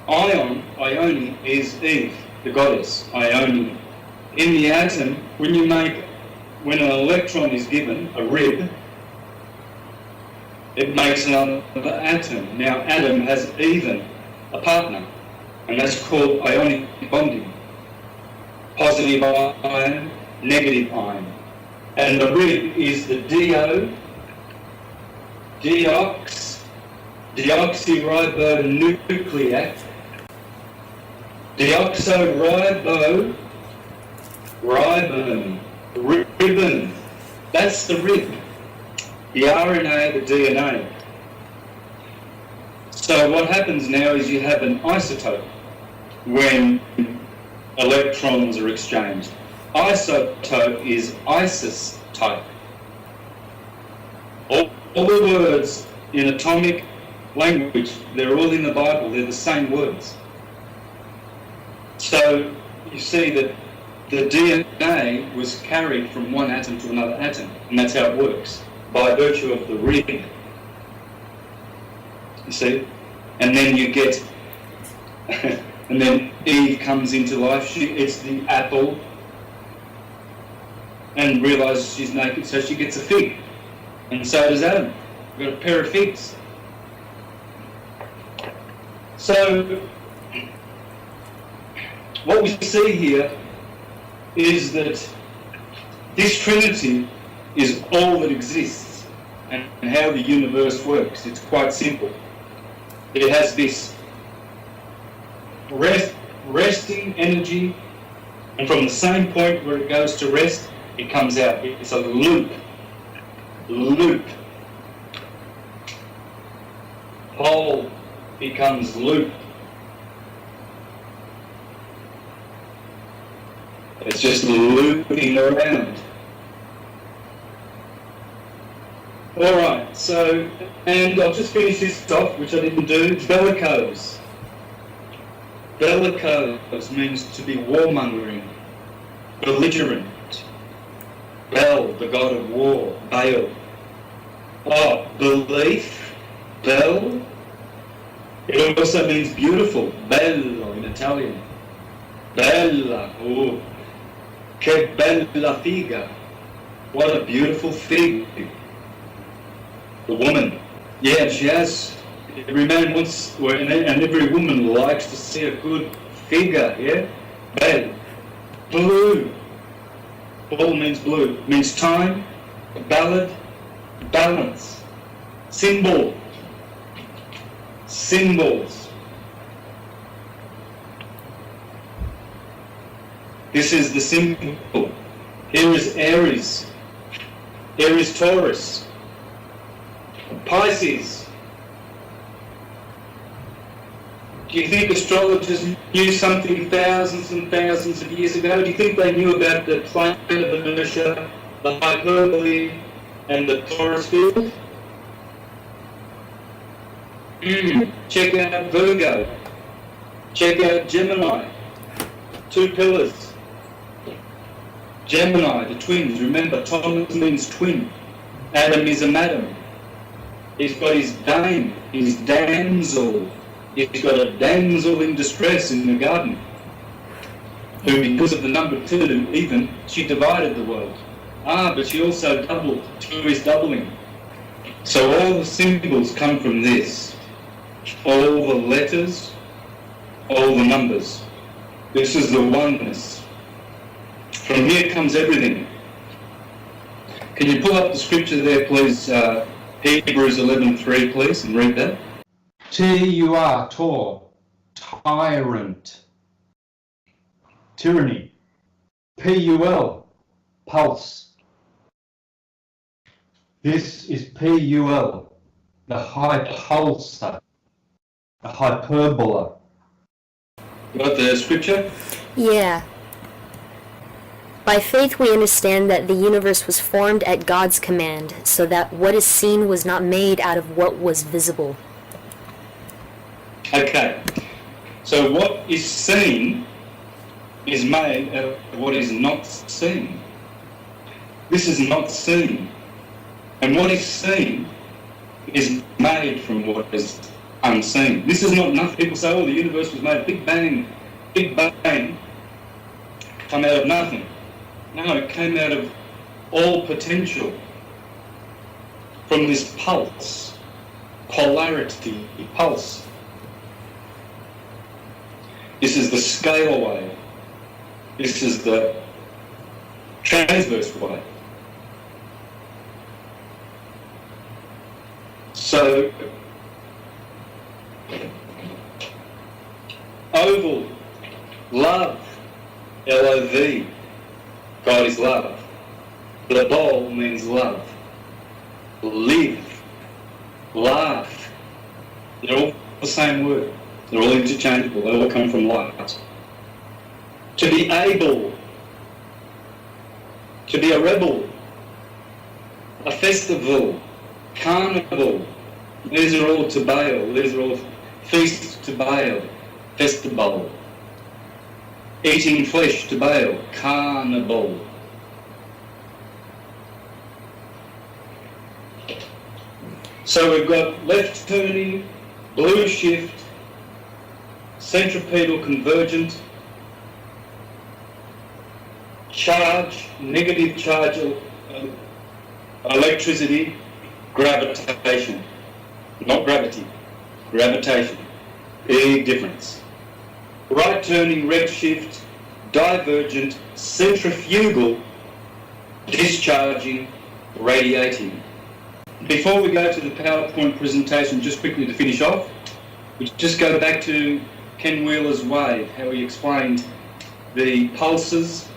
Ione is Eve, the goddess, Ione. In the atom, when an electron is given, a rib, it makes another atom. Now, Adam has even a partner, and that's called ionic bonding. Positive ion, negative ion. And the rib is the deoxyribonucleic, deoxyribone, ribbon. That's the rib. The RNA, the DNA. So what happens now is you have an isotope when electrons are exchanged. Isotope is ISIS type. All the words in atomic language, they're all in the Bible, they're the same words. So you see that the DNA was carried from one atom to another atom, and that's how it works, by virtue of the rib. You see? And then you get, and then Eve comes into life, she eats the apple, and realises she's naked, so she gets a fig. And so does Adam. We've got a pair of figs. So, what we see here is that this Trinity is all that exists, and how the universe works. It's quite simple. It has this resting energy, and from the same point where it goes to rest, it comes out. It's a loop. Whole becomes loop. It's just looping around. Alright, so, and I'll just finish this off, which I didn't do. Bellicose. Bellicose means to be warmongering, belligerent. Bel, the god of war, Baal. Oh, belief, Bel. It also means beautiful, bello in Italian. Bella, oh, che bella figa. What a beautiful fig. The woman. Yeah, she has, every man wants, and every woman likes to see a good figure, yeah? Bell. Blue. Ball means blue. Means time, ballad, balance. Symbol. Symbols. This is the symbol. Here is Aries. Here is Taurus. Pisces. Do you think astrologers knew something thousands and thousands of years ago? Do you think they knew about the plane of inertia, the hyperbole, and the torus field? Check out Virgo. Check out Gemini. Two pillars. Gemini, the twins. Remember, Thomas means twin. Adam is a madam. He's got his dame, his damsel. He's got a damsel in distress in the garden, who, because of the number 2, even, she divided the world. But she also doubled. 2 is doubling. So all the symbols come from this. All the letters, all the numbers. This is the oneness. From here comes everything. Can you pull up the scripture there, please? Hebrews 11:3, please, and read that. TOR, TOR, tyrant, tyranny. PUL, pulse. This is PUL, the hypulsar, the hyperbola. Got the scripture? Yeah. By faith we understand that the universe was formed at God's command, so that what is seen was not made out of what was visible. Okay. So what is seen is made out of what is not seen. This is not seen. And what is seen is made from what is unseen. This is not nothing. People say, oh, the universe was made, big bang, come out of nothing. No, it came out of all potential. From this pulse, polarity, pulse. This is the scalar wave. This is the transverse wave. So, oval, love, L-O-V, God is love. The bowl means love. Live, laugh, they're all the same word. They're all interchangeable, they all come from light. To be able, to be a rebel, a festival, carnival, these are all to Baal, these are all feasts to Baal, festival. Eating flesh to Baal, carnival. So we've got left turning, blue shift, centripetal convergent, charge, negative charge, electricity, gravitation. Not gravity, gravitation. Big difference. Right turning, red shift, divergent, centrifugal, discharging, radiating. Before we go to the PowerPoint presentation, just quickly to finish off, we just go back to Ken Wheeler's wave, how he explained the pulses,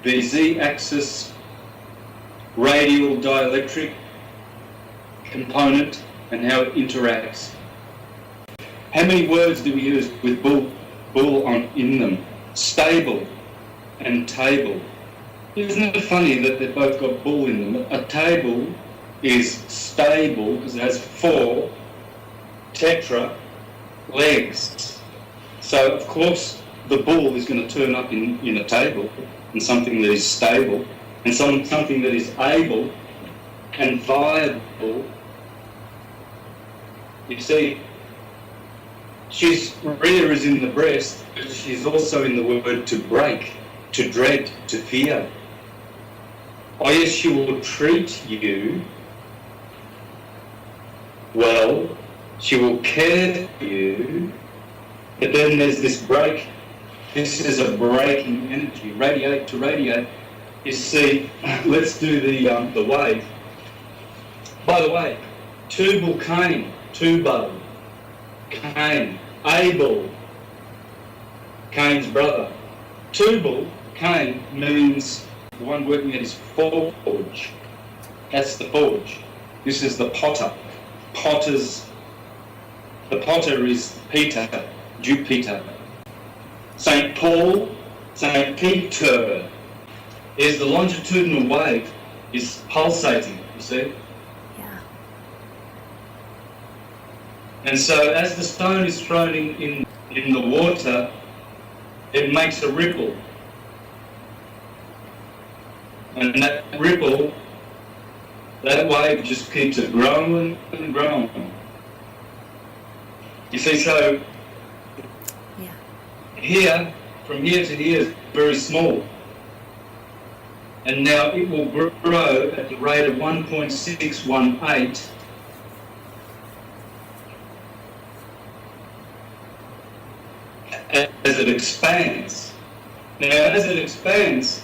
the z-axis radial dielectric component, and how it interacts. How many words do we use with bull in them? Stable and table. Isn't it funny that they've both got bull in them? A table is stable because it has 4 tetra legs. So of course the bull is going to turn up in a table, and something that is stable, and something that is able and viable. You see, Rhea is in the breast, but she's also in the word to break, to dread, to fear. Oh yes, she will treat you well, she will care for you, but then there's this break This is a breaking energy. Radiate to radiate. You see, let's do the wave. By the way, Tubal Cain, Abel, Cain's brother. Tubal, Cain, means the one working at his forge. That's the forge. This is the potter. The potter is Peter, Jupiter. St. Paul, St. Peter, is the longitudinal wave is pulsating, you see? Yeah. And so as the stone is thrown in the water, it makes a ripple. And that ripple, that wave just keeps it growing and growing. You see, so Yeah. here, from here to here is very small. And now it will grow at the rate of 1.618 as it expands. Now, as it expands,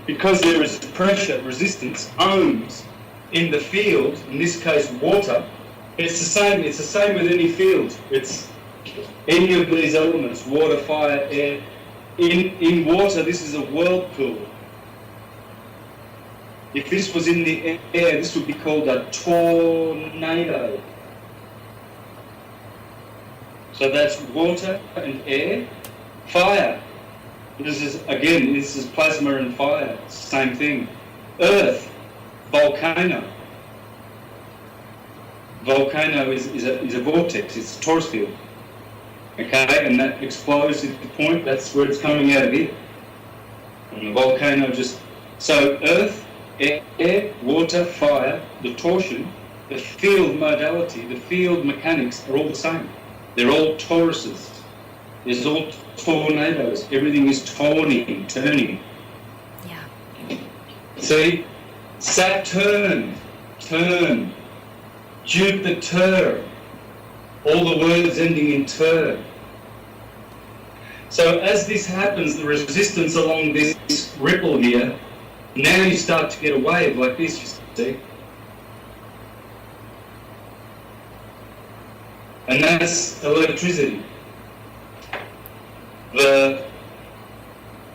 because there is pressure, resistance, ohms in the field, in this case water, it's the same with any field. It's any of these elements, water, fire, air. In water, this is a whirlpool. If this was in the air, this would be called a tornado. So that's water and air. Fire. This is plasma and fire. It's the same thing. Earth. Volcano. Volcano is a vortex. It's a torus field. Okay, and that explodes at the point. That's where it's coming out of here. And the volcano just... So earth, air, water, fire, the torsion, the field modality, the field mechanics are all the same. They're all toruses. There's all tornadoes. Everything is turning. Yeah. See? Saturn, turn. Jupiter, all the words ending in ter. So as this happens, the resistance along this ripple here, now you start to get a wave like this, you see? And that's electricity. The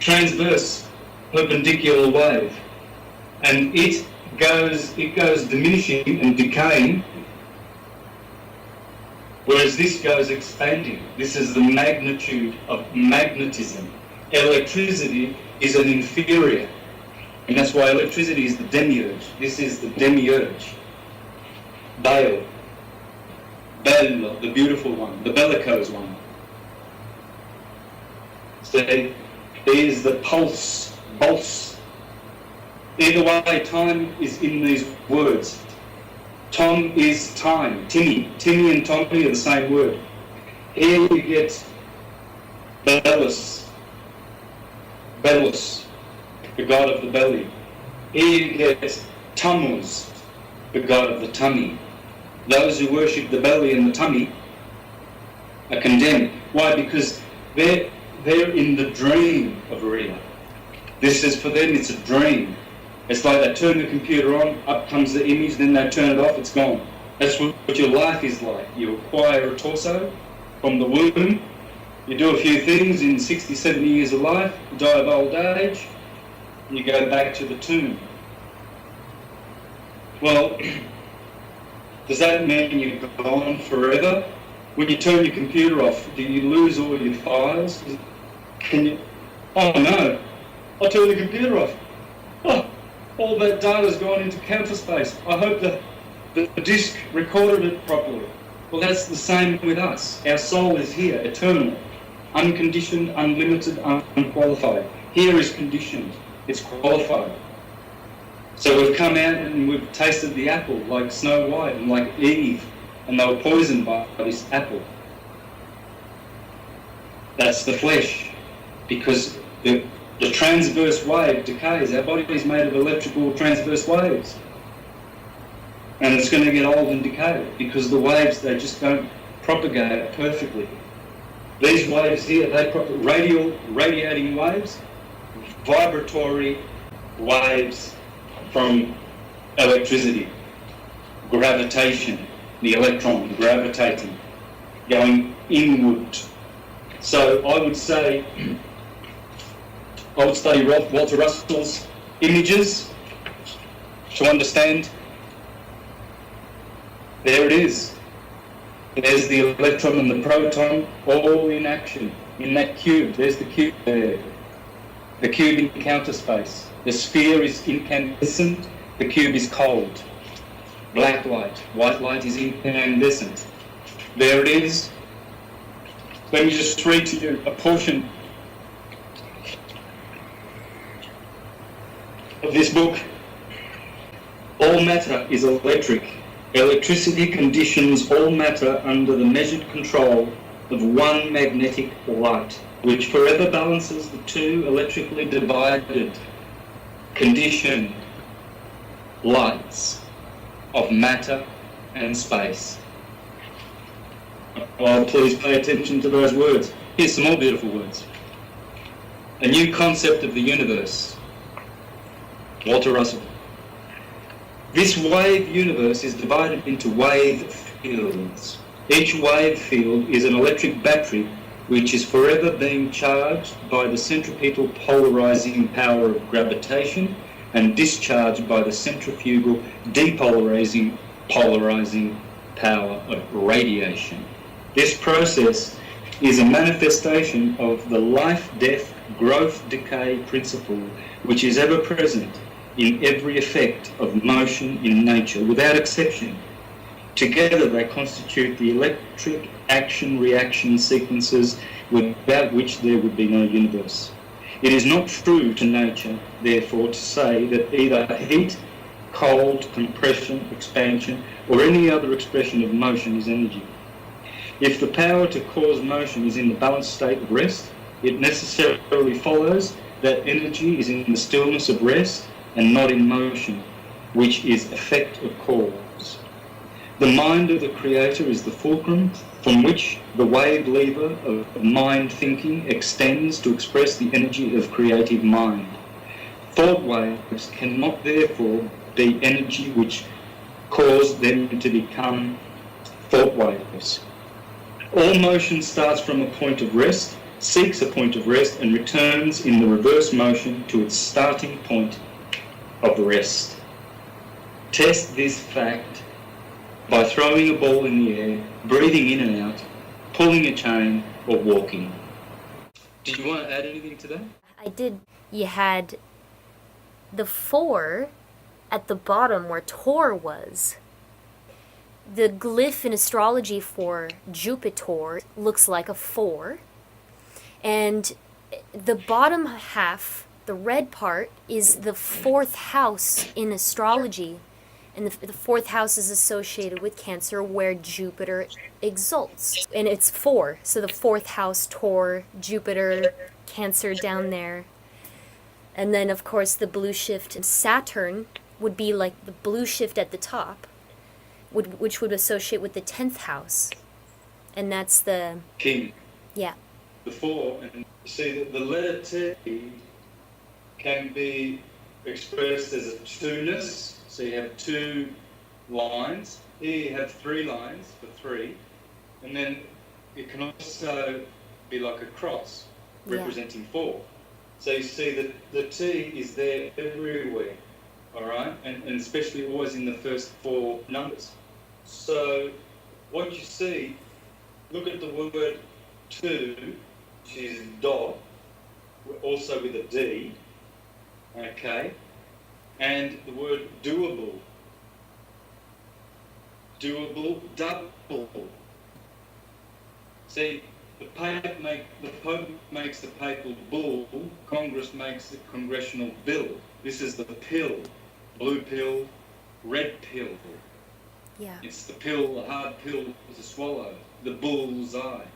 transverse perpendicular wave. And it goes diminishing and decaying, whereas this goes expanding. This is the magnitude of magnetism. Electricity is an inferior, and that's why electricity is the demiurge. This is the demiurge. Bale, the beautiful one, the bellicose one. See, there's the pulse. Either way, time is in these words. Tom is time. Timmy and Tommy are the same word. Here you get Belus, the god of the belly. Here you get Tammuz, the god of the tummy. Those who worship the belly and the tummy are condemned. Why? Because they're in the dream of Rhea. This is, for them, it's a dream. It's like they turn the computer on, up comes the image, then they turn it off, it's gone. That's what your life is like. You acquire a torso from the womb, you do a few things in 60, 70 years of life, you die of old age, and you go back to the tomb. Well, does that mean you're gone forever? When you turn your computer off, do you lose all your files? Can you... Oh no, I turned the computer off. Oh, all that data's gone into counter space. I hope that the disk recorded it properly. Well, that's the same with us. Our soul is here, eternal, unconditioned, unlimited, unqualified. Here is conditioned. It's qualified. So we've come out and we've tasted the apple like Snow White and like Eve, and they were poisoned by this apple. That's the flesh, because the transverse wave decays. Our body is made of electrical transverse waves. And it's going to get old and decay because the waves, they just don't propagate perfectly. These waves here, radiating waves, vibratory waves from electricity, gravitation, the electron gravitating, going inward. So I would say, I would study Walter Russell's images to understand. There it is. There's the electron and the proton all in action in that cube. There's the cube there. The cube in counter space. The sphere is incandescent. The cube is cold. Black light. White light is incandescent. There it is. Let me just read to you a portion of this book. All matter is electric. Electricity conditions all matter under the measured control of one magnetic light, which forever balances the two electrically divided, conditioned lights of matter and space. Oh, please pay attention to those words. Here's some more beautiful words. A new concept of the universe. Walter Russell. This wave universe is divided into wave fields. Each wave field is an electric battery which is forever being charged by the centripetal polarizing power of gravitation and discharged by the centrifugal depolarizing power of radiation. This process is a manifestation of the life, death, growth, decay principle which is ever present in every effect of motion in nature, without exception. Together they constitute the electric action-reaction sequences without which there would be no universe. It is not true to nature, therefore, to say that either heat, cold, compression, expansion, or any other expression of motion is energy. If the power to cause motion is in the balanced state of rest, it necessarily follows that energy is in the stillness of rest and not in motion, which is effect of cause. The mind of the Creator is the fulcrum from which the wave lever of mind thinking extends to express the energy of creative mind. Thought waves cannot therefore be energy which cause them to become thought waves. All motion starts from a point of rest, seeks a point of rest, and returns in the reverse motion to its starting point of rest. Test this fact by throwing a ball in the air, breathing in and out, pulling a chain, or walking. Do you want to add anything to that? I did. You had the 4 at the bottom where TOR was. The glyph in astrology for Jupiter looks like a 4. And the bottom half, the red part, is the 4th house in astrology. And the 4th house is associated with Cancer, where Jupiter exalts. And it's 4. So the 4th house, TOR, Jupiter, Cancer down there. And then, of course, the blue shift Saturn would be like the blue shift at the top, which would associate with the 10th house. And that's the... King. Yeah. The 4, and you see that the letter T can be expressed as a two-ness. So you have 2 lines. Here you have 3 lines for 3. And then it can also be like a cross representing 4. So you see that the T is there everywhere, all right? And especially always in the first 4 numbers. So what you see, look at the word 2, which is dot, also with a D, okay? And the word doable, double. See, the Pope makes the papal bull, Congress makes the congressional bill. This is the pill, blue pill, red pill. Yeah. It's the pill, the hard pill to swallow, the bull's eye.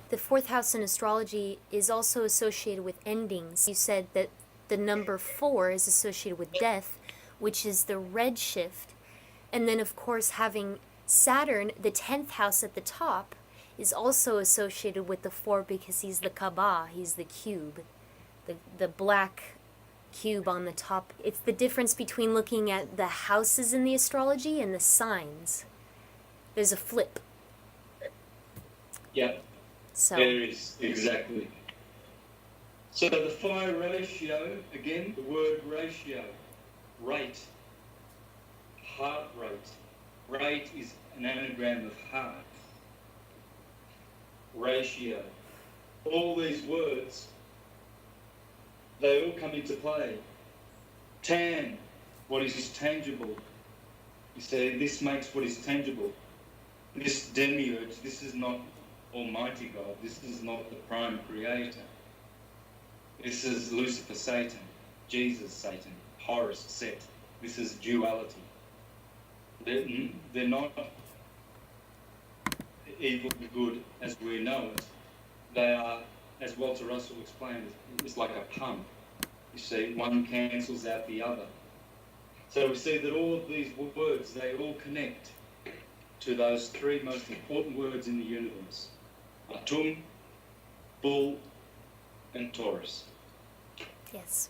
The 4th house in astrology is also associated with endings. You said that the number 4 is associated with death, which is the red shift. And then, of course, having Saturn, the 10th house at the top, is also associated with the 4 because he's the Kaaba, he's the cube, the black cube on the top. It's the difference between looking at the houses in the astrology and the signs. There's a flip. Yeah, So there is, exactly. So the phi ratio, again, the word ratio, rate, heart rate. Rate is an anagram of heart. Ratio. All these words, they all come into play. Tan, what is tangible. You say, this makes what is tangible. This demiurge, this is not Almighty God. This is not the prime creator. This is Lucifer, Satan, Jesus, Satan, Horus, Set. This is duality. They're not evil and good as we know it. They are, as Walter Russell explained, it's like a pump. You see, one cancels out the other. So we see that all of these words, they all connect to those 3 most important words in the universe. Atum, Bull, and Taurus. yes.